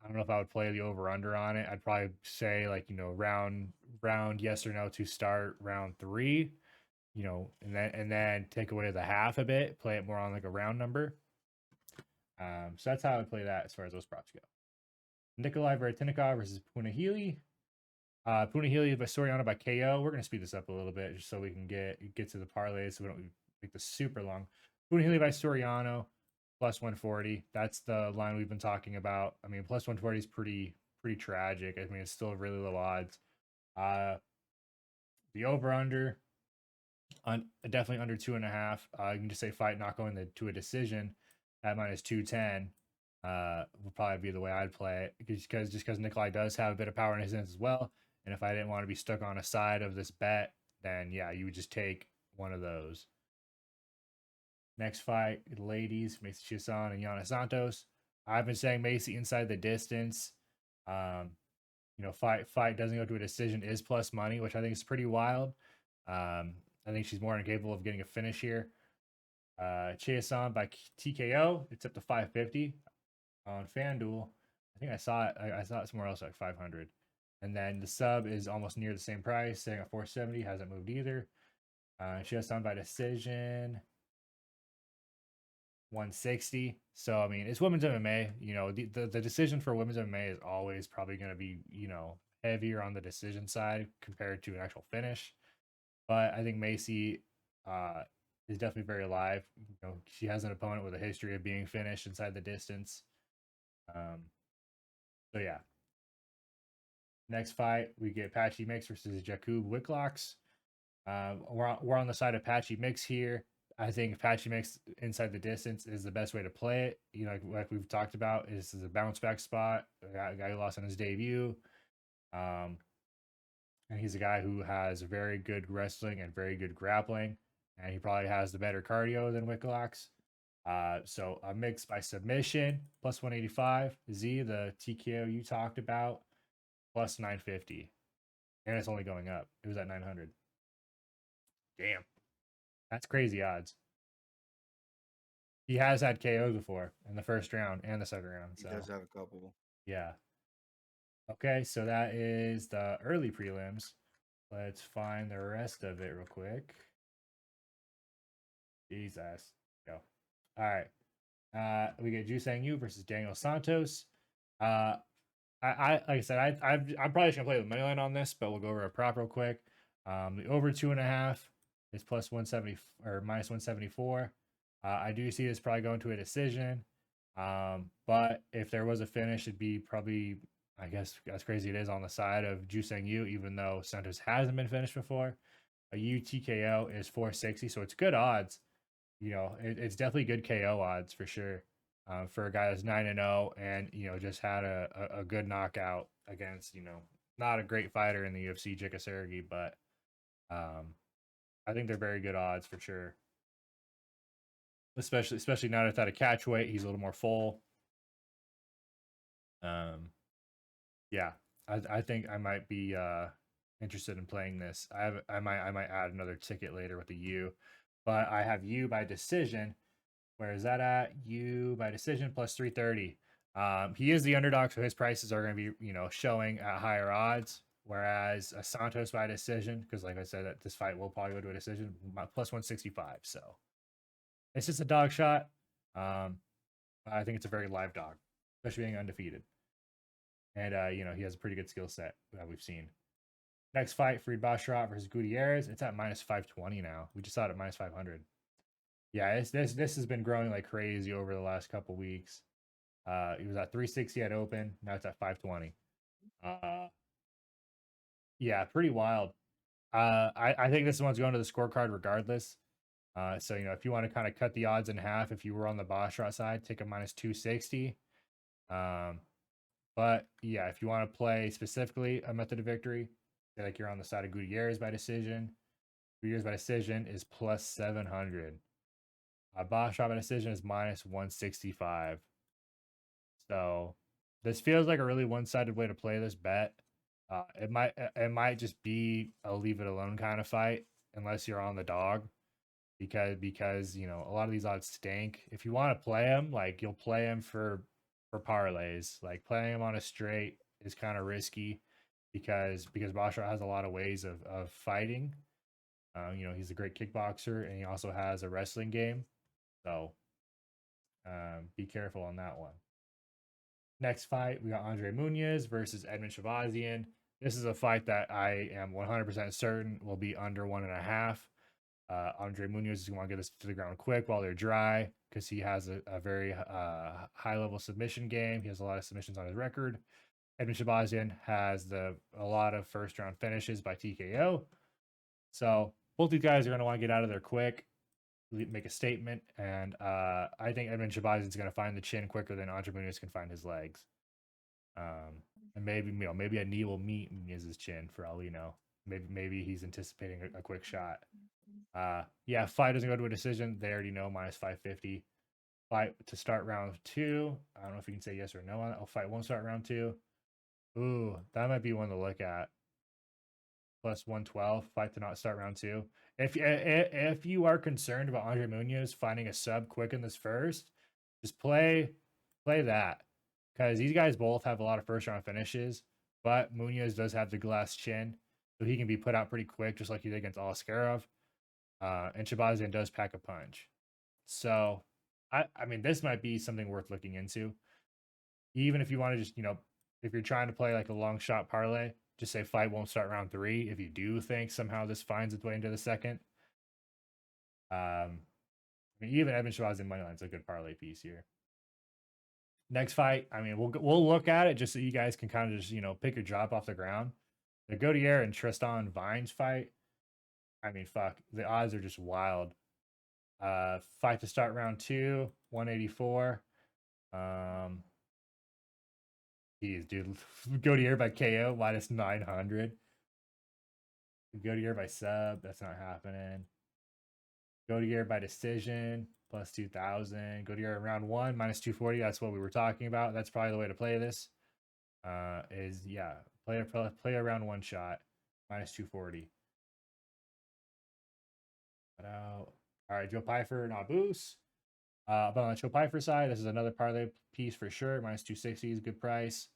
don't know if I would play the over under on it. I'd probably say like, round yes or no to start round 3, and then take away the half a bit, play it more on like a round number. So that's how I would play that as far as those props go. Nikolai Vertinikov versus Punahili. Punahili by Soriano by KO. We're gonna speed this up a little bit just so we can get to the parlays so we don't make this super long. Punahili by Soriano plus 140. That's the line we've been talking about. I mean, plus 140 is pretty tragic. I mean, it's still really low odds. The over under on definitely under 2.5. You can just say fight not going to a decision at minus 210. Would probably be the way I'd play it because Nikolai does have a bit of power in his hands as well. And if I didn't want to be stuck on a side of this bet, then yeah, you would just take one of those. Next fight, ladies, Macy Chiasson and Yana Santos. I've been saying Macy inside the distance. Um, fight doesn't go to a decision is plus money, which I think is pretty wild. I think she's more than capable of getting a finish here. Chiasson by TKO, it's up to 550 on FanDuel. I think I saw it. I saw it somewhere else like 500. And then the sub is almost near the same price, saying at 470, hasn't moved either. Chiasson by decision, 160. So I mean, it's women's MMA. The decision for women's MMA is always probably going to be heavier on the decision side compared to an actual finish. But I think Macy is definitely very alive. She has an opponent with a history of being finished inside the distance. So yeah. Next fight, we get Patchy Mix versus Jakub Wicklox. We're on the side of Patchy Mix here. I think Patchy Mix inside the distance is the best way to play it. Like we've talked about, this is a bounce back spot. A guy who lost on his debut. And he's a guy who has very good wrestling and very good grappling. And he probably has the better cardio than Wicklox. So a mix by submission, plus 185. Z, the TKO you talked about, plus 950. And it's only going up. It was at 900. Damn. That's crazy odds. He has had KOs before in the first round and the second round. He So does have a couple. yeah. Okay, so that is the early prelims. Let's find the rest of it real quick. Jesus. Go. All right. We get Jusang Yu versus Daniel Santos. Like I said, I'm probably just gonna play the money line on this, but we'll go over a prop real quick. The over 2.5 is plus 170 or minus 174. I do see this probably going to a decision. But if there was a finish, it'd be probably I guess as crazy it is on the side of Juseng Yu, even though Santos hasn't been finished before. A U TKO is 460, so it's good odds. It's definitely good KO odds for sure. For a guy that's 9-0 and just had a good knockout against not a great fighter in the UFC, Jika Sergi, but I think they're very good odds for sure. Especially now that it's at a catch weight, he's a little more full. Yeah, I think I might be interested in playing this. I might add another ticket later with the U, but I have U by decision. Where is that at? U by decision plus 330. He is the underdog, so his prices are going to be showing at higher odds. Whereas a Santos by decision, because like I said, that this fight will probably go to a decision, plus 165. So it's just a dog shot. I think it's a very live dog, especially being undefeated. And he has a pretty good skill set that we've seen. Next fight, Farid Basharat versus Gutierrez. It's at minus 520 now. We just saw it at minus 500. Yeah, this has been growing like crazy over the last couple weeks. It was at 360 at open. Now it's at 520. Yeah, pretty wild. I think this one's going to the scorecard regardless. So if you want to kind of cut the odds in half, if you were on the Basharat side, take a minus 260. But yeah, if you want to play specifically a method of victory, like you're on the side of Gutierrez by decision. Gutierrez by decision is plus 700. Basharat by decision is minus 165. So this feels like a really one-sided way to play this bet. It might just be a leave it alone kind of fight unless you're on the dog, because a lot of these odds stink. If you want to play them, like you'll play them for parlays. Like playing them on a straight is kind of risky because Basharat has a lot of ways of fighting. He's a great kickboxer and he also has a wrestling game. So be careful on that one. Next fight, we got Andre Muniz versus Edmund Shavazian. This is a fight that I am 100% certain will be under 1.5. Andre Muniz is going to get this to the ground quick while they're dry because he has a very high-level submission game. He has a lot of submissions on his record. Edmund Shavazian has a lot of first-round finishes by TKO. So both these guys are going to want to get out of there quick, make a statement, and I think Edmund Shavazian is going to find the chin quicker than Andre Muniz can find his legs. And maybe a knee will meet Muniz's chin for all we know. Maybe he's anticipating a quick shot. Yeah, fight doesn't go to a decision. They already know minus 550. Fight to start round 2. I don't know if you can say yes or no on that. Fight won't start round 2. Ooh, that might be one to look at. Plus 112. Fight to not start round 2. If you are concerned about Andre Muniz finding a sub quick in this first, just play that. Because these guys both have a lot of first round finishes, but Muniz does have the glass chin, so he can be put out pretty quick, just like he did against Ankalaev. And Shavazian does pack a punch. So, I mean, this might be something worth looking into. Even if you want to just, if you're trying to play like a long shot parlay, just say fight won't start round 3. If you do think somehow this finds its way into the second, I mean, even Edmund Shavazian moneyline's a good parlay piece here. Next fight, I mean, we'll look at it just so you guys can kind of just pick your drop off the ground. The Gaudier and Tristan Vines fight. I mean, fuck, the odds are just wild. Fight to start round 2, 184. Geez, dude, Gaudier by KO minus 900. Gaudier by sub, that's not happening. Gaudier by decision plus 2,000. Gaudier in round 1 minus 240. That's what we were talking about. That's probably the way to play this. Play a round 1 shot minus 240. All right, Joe Pfeiffer and Abus. But on the Joe Pfeiffer side, this is another parlay piece for sure. Minus 260 is a good price.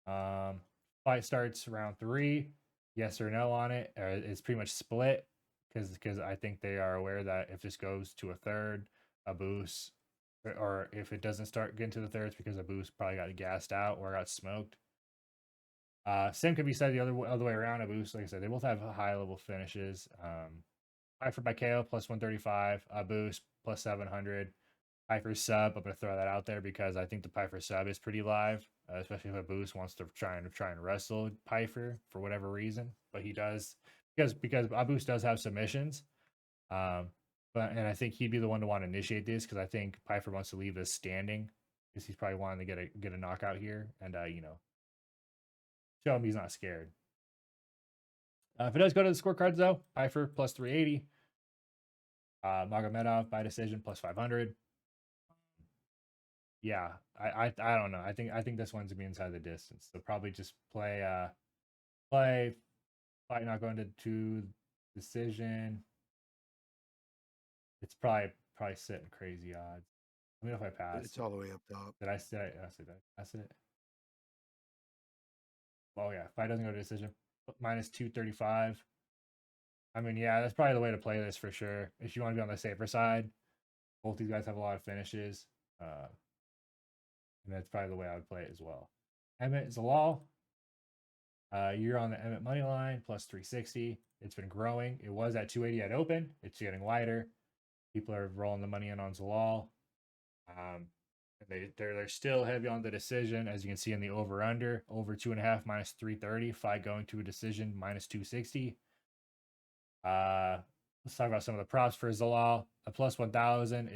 Fight starts round 3. Yes or no on it. It's pretty much split because I think they are aware that if this goes to a third, Abus, or if it doesn't start getting to the thirds because Abus probably got gassed out or got smoked. Same could be said the other way around. Abus, like I said, they both have high level finishes. Pfeiffer by KO plus 135, Abus plus 700. Piper sub. I'm gonna throw that out there because I think the Piper sub is pretty live, especially if a boost wants to try and wrestle Piper for whatever reason. But he does because Abus does have submissions. Um, and I think he'd be the one to want to initiate this because I think Piper wants to leave this standing because he's probably wanting to get a knockout here and show him he's not scared. If it does go to the scorecards though, Piper plus 380, Magomedov by decision plus 500. Yeah, I don't know. I think this one's gonna be inside the distance. So probably just play fight not going to decision. It's probably sitting crazy odds. Let me know if I pass. It's all the way up top. Did I say that? That's it. Oh yeah, fight doesn't go to decision. Minus 235. I mean, yeah, that's probably the way to play this for sure. If you want to be on the safer side, both these guys have a lot of finishes, and that's probably the way I would play it as well. Emmett Zalal, you're on the Emmett money line plus 360. It's been growing. It was at 280 at open. It's getting wider. People are rolling the money in on Zalal. They're still heavy on the decision, as you can see in the over 2.5 minus 330. Fight going to a decision minus 260. Let's talk about some of the props for Zalal. A plus 1,000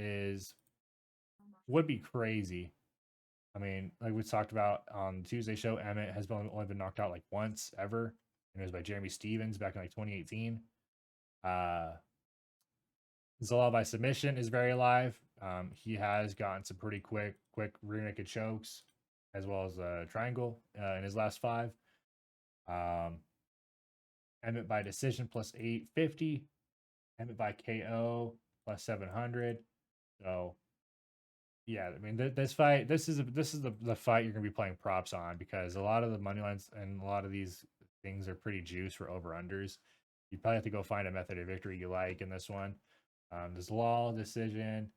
would be crazy. I mean, like we talked about on the Tuesday show, Emmett has only been knocked out like once ever, and it was by Jeremy Stevens back in like 2018. Zalal by submission is very live. He has gotten some pretty quick rear naked chokes, as well as a triangle in his last 5. Emmett by decision plus 850. Emmett by KO plus 700. So yeah, I mean this fight, this is the fight you're gonna be playing props on because a lot of the money lines and a lot of these things are pretty juice for over unders. You probably have to go find a method of victory you like in this one. This law decision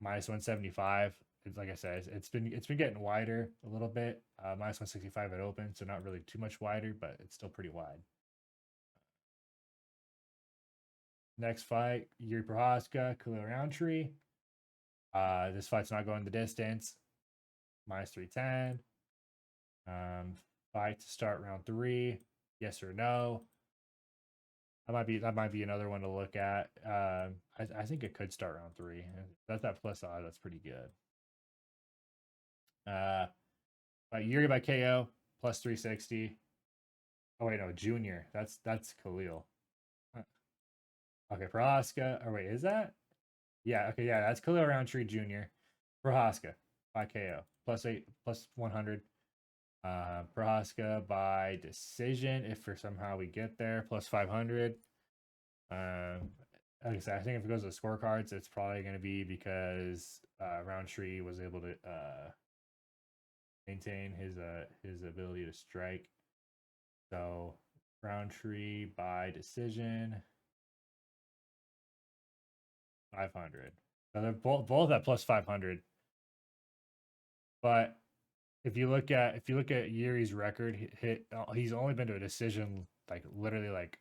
minus 175. It's like I said, it's been getting wider a little bit. Minus 165 at open, so not really too much wider, but it's still pretty wide. Next fight, Yuri Prohaska, Khalil Roundtree. This fight's not going the distance. Minus 310. Fight to start round 3. Yes or no? That might be another one to look at. I think it could start round 3. That's that plus odd. That's pretty good. But Yuri by KO plus 360. Oh wait, no, Junior. That's Khalil. Okay, Prohaska. Or wait, is that? Yeah. Okay, yeah, that's Khalil Roundtree Jr. Prohaska by KO plus 100. Prohaska by decision if for somehow we get there plus 500. Like I said, I think if it goes to the scorecards, it's probably going to be because Roundtree was able to maintain his ability to strike. So Roundtree by decision 500. So they're both at plus 500. But if you look at Yuri's record, he's only been to a decision like literally like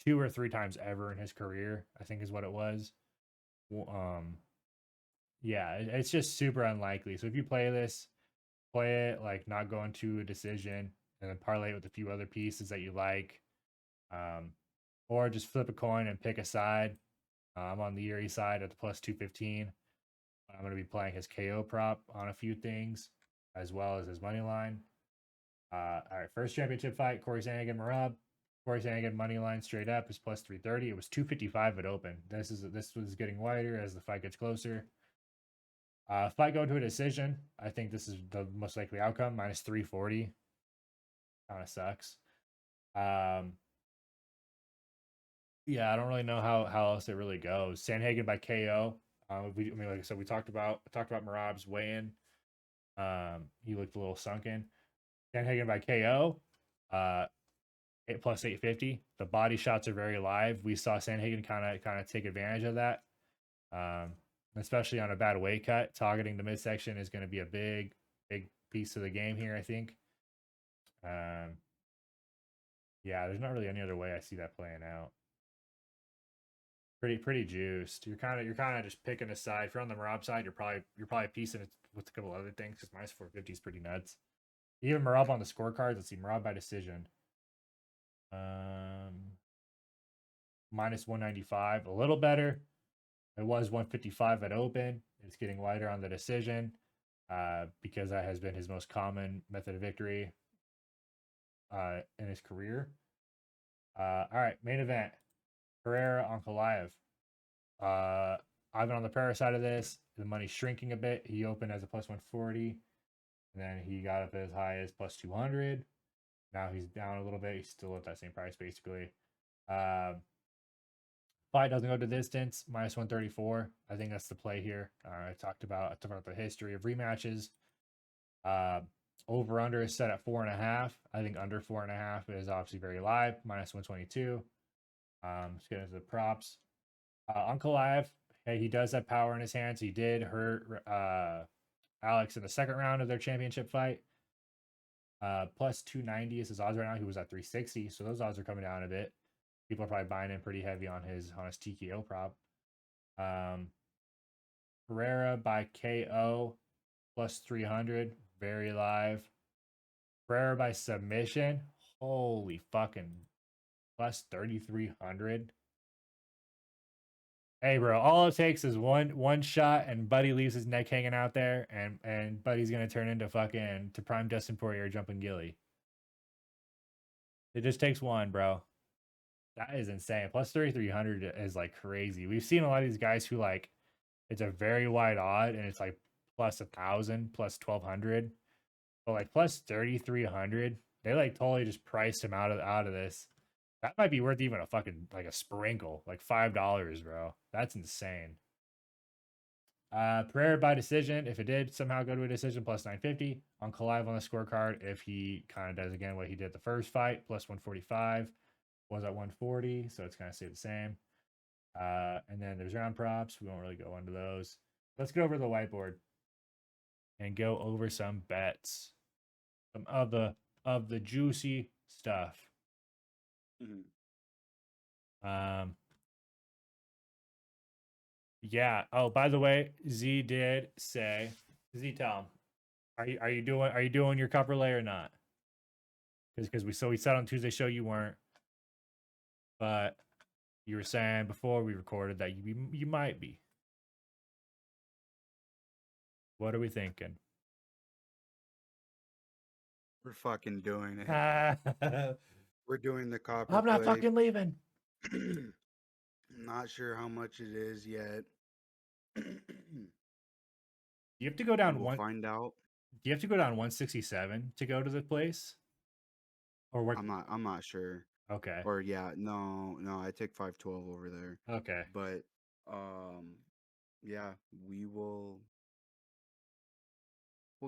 2 or 3 times ever in his career, I think is what it was. Yeah, it's just super unlikely. So if you play this, play it like not going to a decision and then parlay it with a few other pieces that you like. Or just flip a coin and pick a side. I'm on the Yuri side at the plus 215. I'm going to be playing his KO prop on a few things, as well as his money line. All right, first championship fight, Corey Sandhagen, Marab. Corey Sandhagen money line straight up is plus 330. It was 255 at open. This was getting wider as the fight gets closer. Fight going to a decision. I think this is the most likely outcome. Minus 340. Kind of sucks. Yeah, I don't really know how else it really goes. Sandhagen by KO. Like I said, we talked about Marab's weigh-in. He looked a little sunken. Sandhagen by KO. 8 plus 850. The body shots are very live. We saw Sandhagen kind of take advantage of that. Especially on a bad weight cut. Targeting the midsection is going to be a big piece of the game here, I think. Yeah, there's not really any other way I see that playing out. Pretty juiced. You're kind of just picking a side. If you're on the Marab side, you're probably piecing it with a couple other things because minus 450 is pretty nuts. Even Marab on the scorecards. Let's see, Marab by decision. Um, minus 195, a little better. It was 155 at open. It's getting lighter on the decision because that has been his most common method of victory in his career. All right, main event: Pereira Ankalaev. I've been on the Pereira side of this. The money's shrinking a bit. He opened as a plus 140, and then he got up as high as plus 200. Now he's down a little bit. He's still at that same price basically. Fight doesn't go to distance, minus 134. I think that's the play here. I talked about the history of rematches. Over under is set at 4.5. I think under 4.5 is obviously very live, minus 122. Let's get into the props. Ankalaev, hey, he does have power in his hands. He did hurt Alex in the second round of their championship fight. Plus 290 is his odds right now. He was at 360, so those odds are coming down a bit. People are probably buying in pretty heavy on his TKO prop. Pereira by KO plus 300, very live. Pereira by submission, holy fucking, plus 3,300. Hey, bro, all it takes is one shot, and Buddy leaves his neck hanging out there, and Buddy's gonna turn into fucking to prime Dustin Poirier jumping Gilly. It just takes one, bro. That is insane. Plus 3,300 is like crazy. We've seen a lot of these guys who like it's a very wide odd and it's like plus 1,000, plus 1,200, but like plus 3,300, they like totally just priced him out of this. That might be worth even a fucking like a sprinkle, like $5, bro. That's insane. Pereira by decision. If it did somehow go to a decision, plus 950. Ankalaev on the scorecard. If he kind of does again what he did the first fight, plus 145. Was at 140, so it's kind of stay the same. And then there's round props. We won't really go into those. Let's get over to the whiteboard and go over some bets, some of the juicy stuff. Yeah. Oh, by the way, Z did say, Z, tell him, are you doing your cup relay or not? Because we said on Tuesday show you weren't, but you were saying before we recorded that you might be. What are we thinking? We're fucking doing it. We're doing the copper I'm not plate. fucking leaving. Not sure how much it is yet. You have to go down We'll find out. Do you have to go down 167 to go to the place? Or what? I'm not sure. Okay. Or yeah, no, I take 512 over there. Okay. But yeah, we'll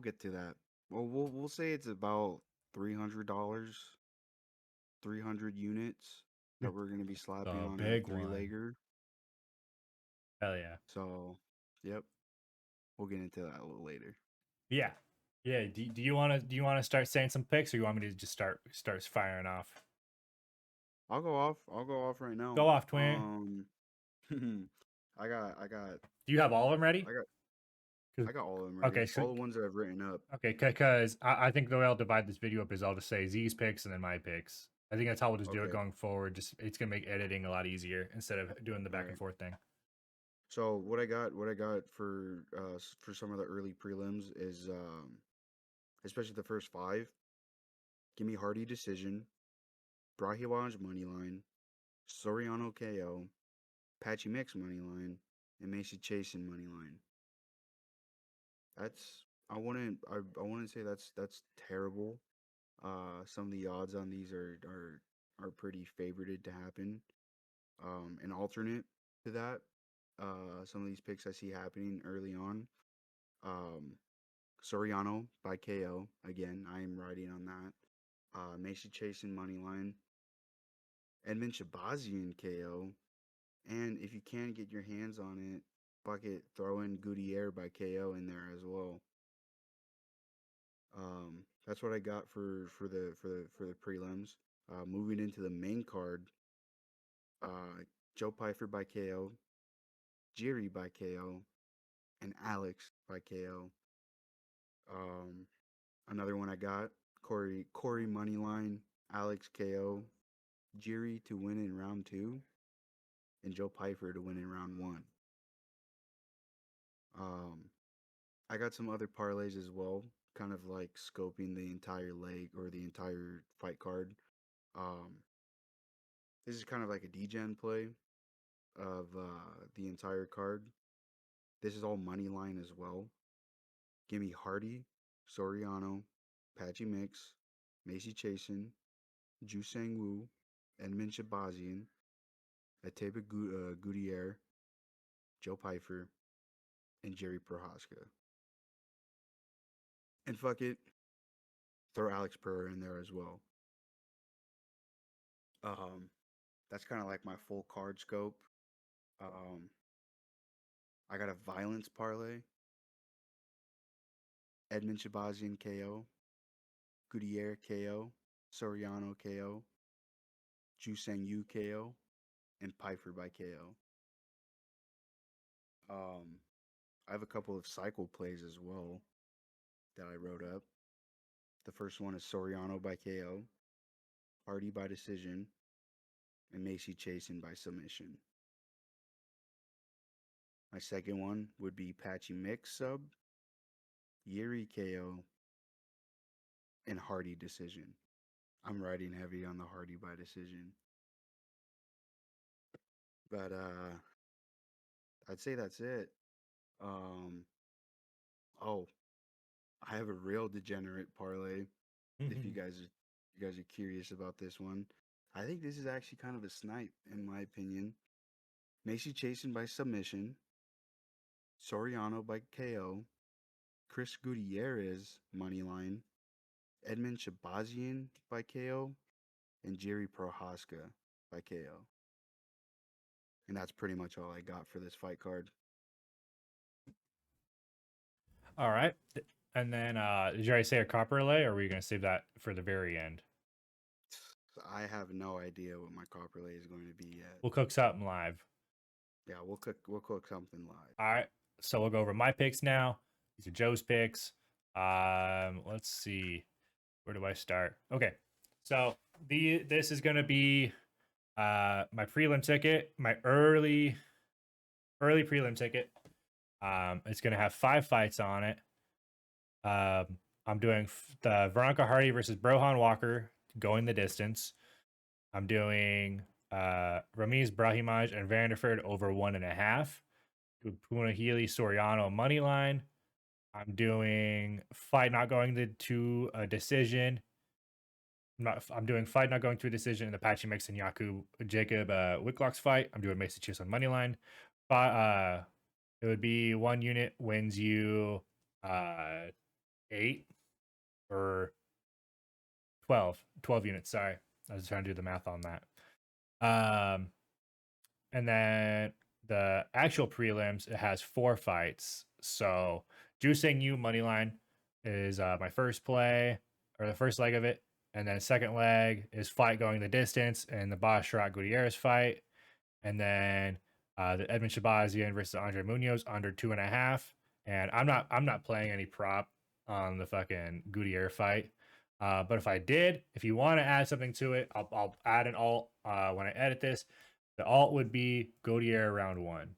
get to that. Well, we'll say it's about $300, 300 units that we're gonna be slapping The on a big one. three-legger. Hell yeah. So, yep, we'll get into that a little later. Yeah. Yeah. Do you want to start saying some picks, or you want me to just start firing off? I'll go off right now. Go off, twin. I got. Do you have all of them ready? I got all of them ready. Okay, so, all the ones that I've written up. Okay, because I think the way I'll divide this video up is I'll just say Z's picks and then my picks. I think that's how we'll just do it going forward. Just it's gonna make editing a lot easier instead of doing the back and forth thing. So what I got for some of the early prelims is especially the first 5. Give me Hardy decision, Brahiwaj moneyline, Soriano KO, Patchy Mix moneyline, and Macy Chasen moneyline. That's I wouldn't say that's terrible. Some of the odds on these are pretty favorited to happen. An alternate to that, some of these picks I see happening early on. Soriano by KO again. I am riding on that. Macy Chasen moneyline, Edmund Shabazian KO, and if you can get your hands on it, bucket throw in Gutierrez by KO in there as well. That's what I got for the prelims. Moving into the main card, Joe Pyfer by KO, Jiri by KO, and Alex by KO. Another one I got, Corey Moneyline, Alex KO, Jiri to win in round 2, and Joe Pyfer to win in round 1. I got some other parlays as well, kind of like scoping the entire leg or the entire fight card. Um, this is kind of like a degen play of the entire card. This is all money line as well. Give me Hardy, Soriano, Patchy Mix, Macy Chasen, Ju Sang Woo, Edmund Shabazian, Ateba Gutierrez, Joe Pyfer, and Jerry Prohaska. And fuck it, throw Alex Pereira in there as well. That's kind of like my full card scope. I got a violence parlay, Edmund Shabazian KO, Gutierrez KO, Soriano KO, Ju Sang Yu KO, and Pyfer by KO. I have a couple of cycle plays as well that I wrote up. The first one is Soriano by KO, Hardy by decision, and Macy Chasen by submission. My second one would be Patchy Mix sub, Yuri KO, and Hardy decision. I'm riding heavy on the Hardy by decision. But I'd say that's it. Oh, I have a real degenerate parlay. If you guys are curious about this one, I think this is actually kind of a snipe in my opinion. Macy Chasen by submission, Soriano by KO, Chris Gutierrez moneyline, Edmund Shabazian by KO, and Jerry Prohaska by KO. And that's pretty much all I got for this fight card. All right. And then did you already say a copper relay, or were you going to save that for the very end? I have no idea what my copper lay is going to be yet. We'll cook something live. Yeah, we'll cook something live. All right. So we'll go over my picks now. These are Joe's picks. Let's see. Where do I start? Okay. So this is going to be my prelim ticket, my early prelim ticket. It's going to have 5 fights on it. I'm doing the Veronica Hardy versus Brohan Walker going the distance. I'm doing Ramiz Brahimaj and Vanderford over 1.5. Puna Healy Soriano money line. I'm doing fight not going to a decision. I'm doing fight not going to a decision in the Patchy Mix and Jacob Wicklock's fight. I'm doing Macy Chiefs on money line. It would be 1 unit wins you 8 or 12 units. Sorry, I was trying to do the math on that. And then the actual prelims, it has 4 fights. So Ju Sang Yu moneyline is my first play, or the first leg of it. And then second leg is fight going the distance and the Basharat Gutierrez fight. And then the Edmund Shabazian versus Andre Munoz under 2.5. And I'm not playing any prop on the fucking Gutierrez fight. But if you want to add something to it, I'll add an alt when I edit this. The alt would be Gutierrez round 1.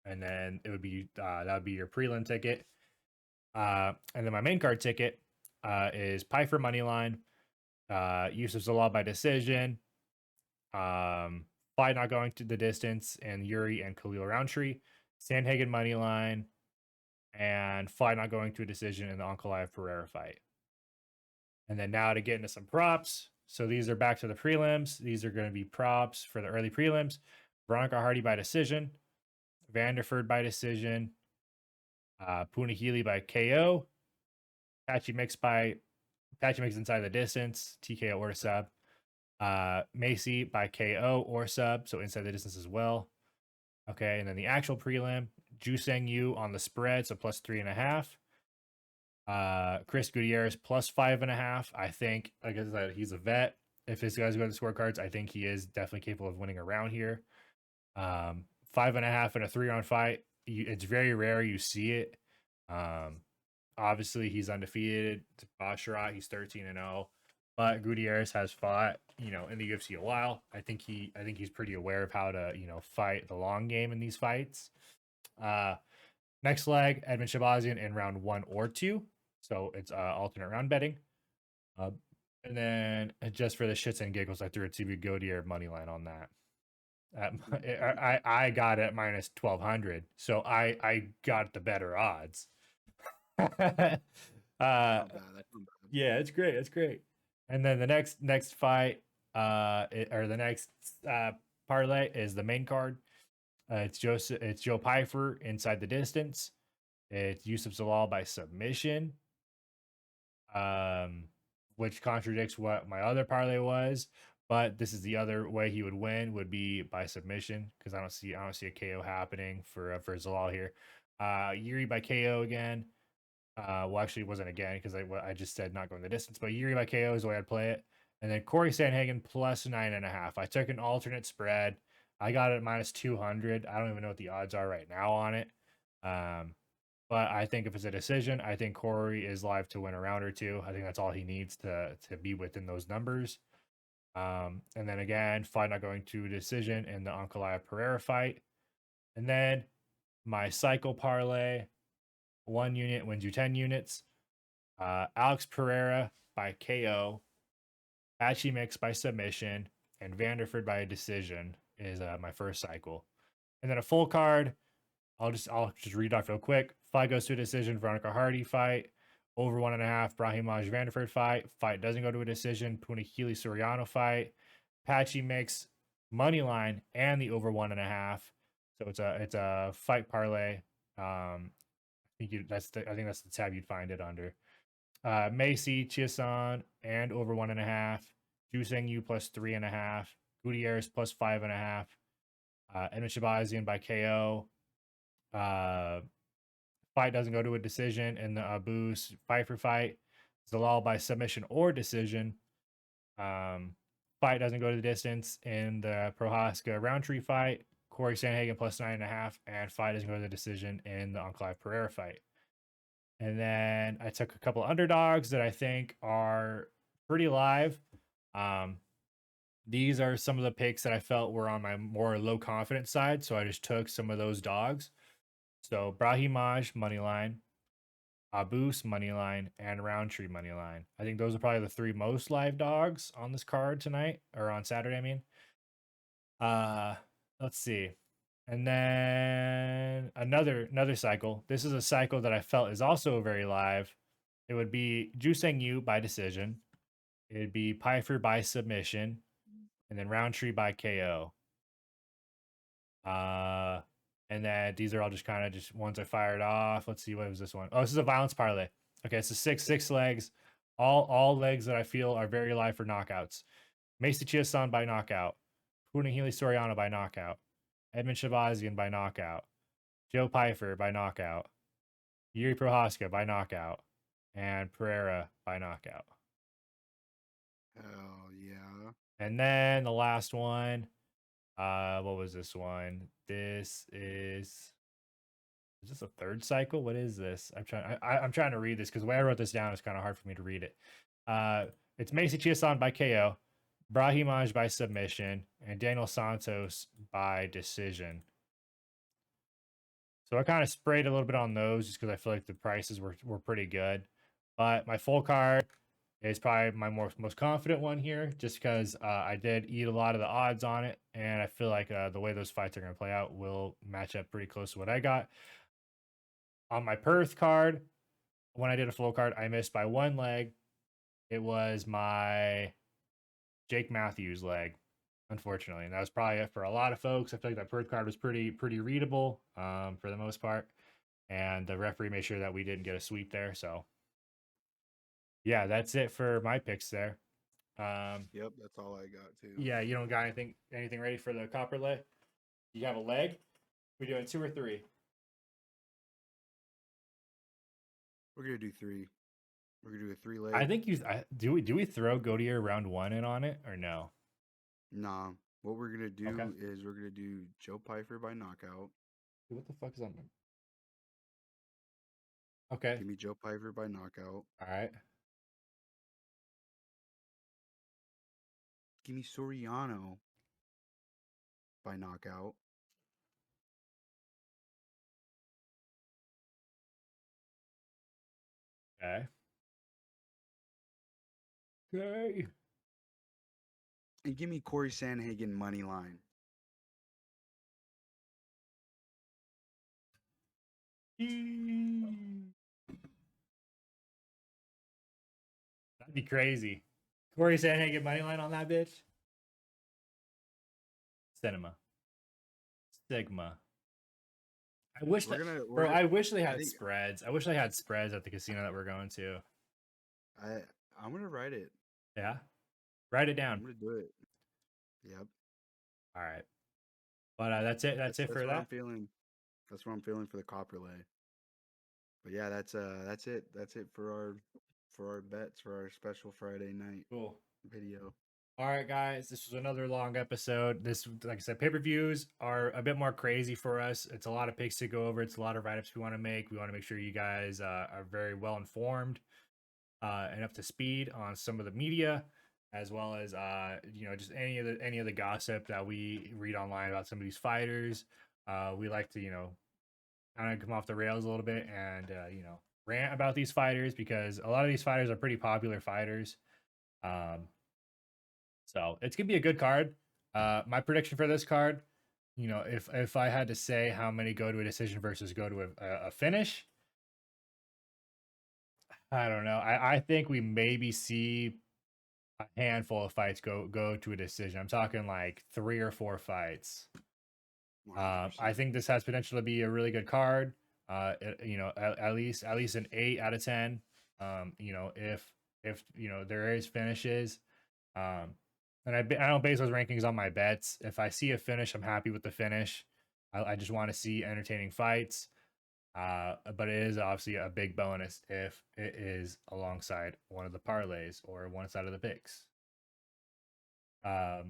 And then it would be that would be your prelim ticket. And then my main card ticket is Pyfer moneyline, Yusuf Zalal by decision, fight not going to the distance, and Yuri and Khalil Roundtree, Sandhagen moneyline, and fight not going to a decision in the Ankalaev Pereira fight. And then now to get into some props. So these are back to the prelims. These are going to be props for the early prelims. Veronica Hardy by decision, Vanderford by decision, Puna Healy by KO, Patchy Mix inside the distance, TKO or sub, Macy by KO or sub, so inside the distance as well. Okay, and then the actual prelim, Ju Sang Yu on the spread, so plus 3.5. Chris Gutierrez plus 5.5. I think, like I said, he's a vet. If this guy's going to scorecards, I think he is definitely capable of winning a round here. 5.5 in a 3-round fight. It's very rare you see it. Um, Obviously, he's undefeated. It's Basharat, he's 13-0. But Gutierrez has fought, in the UFC a while. I think he's pretty aware of how to, fight the long game in these fights. Next leg, Edmund Shabazian in round 1 or 2. So it's alternate round betting. And then just for the shits and giggles, I threw a TV Gaudier money line on that. I got it at minus 1,200, so I got the better odds. Not bad. That's not bad. Yeah, it's great. It's great. And then the next fight, or the next parlay is the main card. It's Joe Pyfer inside the distance. It's Yusuf Zalal by submission. Which contradicts what my other parlay was, but this is the other way he would win, would be by submission, because I don't see a KO happening for Zalal here. Yuri by KO again. Well, actually, it wasn't again because I just said not going the distance, but Yuri by KO is the way I'd play it. And then Corey Sandhagen plus 9.5. I took an alternate spread. I got it at minus 200. I don't even know what the odds are right now on it. But I think if it's a decision, I think Corey is live to win a round or two. I think that's all he needs to be within those numbers. And then again, fight not going to decision in the Ankalaev Pereira fight. And then my cycle parlay, 1 unit wins you 10 units. Alex Pereira by KO, Patchy Mix by submission, and Vanderford by a decision is my first cycle. And then a full card, I'll just read off real quick. Fight goes to a decision, Veronica Hardy fight. Over 1.5, Brahimaj Vanderford fight. Fight doesn't go to a decision, Punahili Soriano fight. Patchy Mix money line and the over 1.5. So it's a fight parlay. I think that's the tab you'd find it under. Macy Chiason and over 1.5. Juseng Yu plus 3.5. Gutierrez plus 5.5. Edmund Shabazian by KO. Fight doesn't go to a decision in the Boost Pfeiffer fight. Zalal by submission or decision. Fight doesn't go to the distance in the Prohaska Roundtree fight. Corey Sandhagen plus 9.5, and fight doesn't go to the decision in the Ankalaev Pereira fight. And then I took a couple underdogs that I think are pretty live. These are some of the picks that I felt were on my more low confidence side, so I just took some of those dogs. So Brahimaj moneyline, Abus moneyline, and Roundtree moneyline. I think those are probably the 3 most live dogs on this card tonight, or on Saturday, I mean. Let's see. And then another cycle. This is a cycle that I felt is also very live. It would be Juseng Yu by decision. It'd be Pfeiffer by submission, and then Roundtree by KO. And then these are all just kind of just ones I fired off. Let's see, what was this one? Oh, this is a violence parlay. Okay, so six legs. All legs that I feel are very live for knockouts. Macy Chiason by knockout. Punahili Soriano by knockout. Edmund Shabazian by knockout. Joe Pyfer by knockout. Yuri Prohaska by knockout. And Pereira by knockout. Hell yeah. And then the last one. What was this one? This is this a third cycle? What is this? I'm trying to read this because the way I wrote this down is kind of hard for me to read it. It's Macy Chiason by KO, Brahimaj by submission, and Daniel Santos by decision. So I kind of sprayed a little bit on those just because I feel like the prices were pretty good. But my full card is probably my most confident one here, just because I did eat a lot of the odds on it, and I feel like the way those fights are going to play out will match up pretty close to what I got. On my Perth card, when I did a full card, I missed by 1 leg. It was my Jake Matthews leg, unfortunately, and that was probably it for a lot of folks. I feel like that Perth card was pretty readable for the most part, and the referee made sure that we didn't get a sweep there. So yeah, that's it for my picks there. Yep, that's all I got too. Yeah, you don't got anything ready for the copper leg? You have a leg? We doing 2 or 3? We're gonna do 3. We're gonna do a 3-leg. I think do we throw Gaudier round 1 in on it or no? Nah, What we're gonna Okay. do is we're gonna do Joe Pyfer by knockout. What the fuck is that? Okay. Give me Joe Pyfer by knockout. All right. Give me Soriano by knockout. Okay. Okay. And give me Corey Sandhagen money line. That'd be crazy. Corey Sandhagen money line on that bitch. Cinema. Sigma. I wish that, bro. I wish they had spreads. I wish they had spreads at the casino that we're going to. I'm gonna write it. Yeah, write it down. I'm gonna do it. Yep. All right. But that's it. That's it for that. I'm feeling. That's what I'm feeling for the copper lay. But yeah, that's it. That's it for our bets for our special Friday night video. All right, guys, this was another long episode. This, like I said, pay-per-views are a bit more crazy for us. It's a lot of picks to go over. It's a lot of write-ups we want to make. We want to make sure you guys are very well informed and up to speed on some of the media, as well as just any of the gossip that we read online about some of these fighters. We like to kind of come off the rails a little bit and rant about these fighters, because a lot of these fighters are pretty popular fighters. So it's gonna be a good card. My prediction for this card, if I had to say how many go to a decision versus go to a finish, I don't know. I think we maybe see a handful of fights go to a decision. I'm talking like 3 or 4 fights. I think this has potential to be a really good card. At least an 8 out of 10. If there is finishes. And I don't base those rankings on my bets. If I see a finish, I'm happy with the finish. I just want to see entertaining fights. But it is obviously a big bonus if it is alongside one of the parlays or one side of the picks. But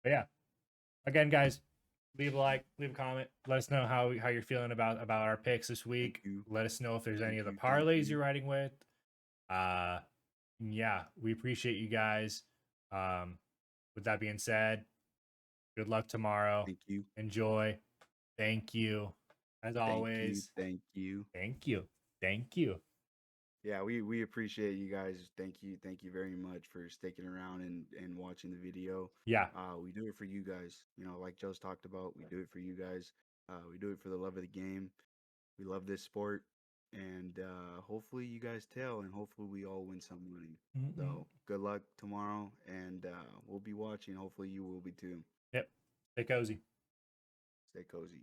yeah, again, guys, leave a like, leave a comment. Let us know how you're feeling about our picks this week. Let us know if there's any of the parlays you're riding with. Yeah, we appreciate you guys. With that being said, good luck tomorrow. Thank you. Enjoy. Thank you. As always. Thank you. Thank you. Thank you. Yeah, we appreciate you guys. Thank you. Thank you very much for sticking around and watching the video. Yeah. We do it for you guys. Like Joe's talked about, we do it for you guys. We do it for the love of the game. We love this sport. And hopefully you guys tail, and hopefully we all win some money. So good luck tomorrow, and we'll be watching. Hopefully you will be too. Yep. Stay cozy. Stay cozy.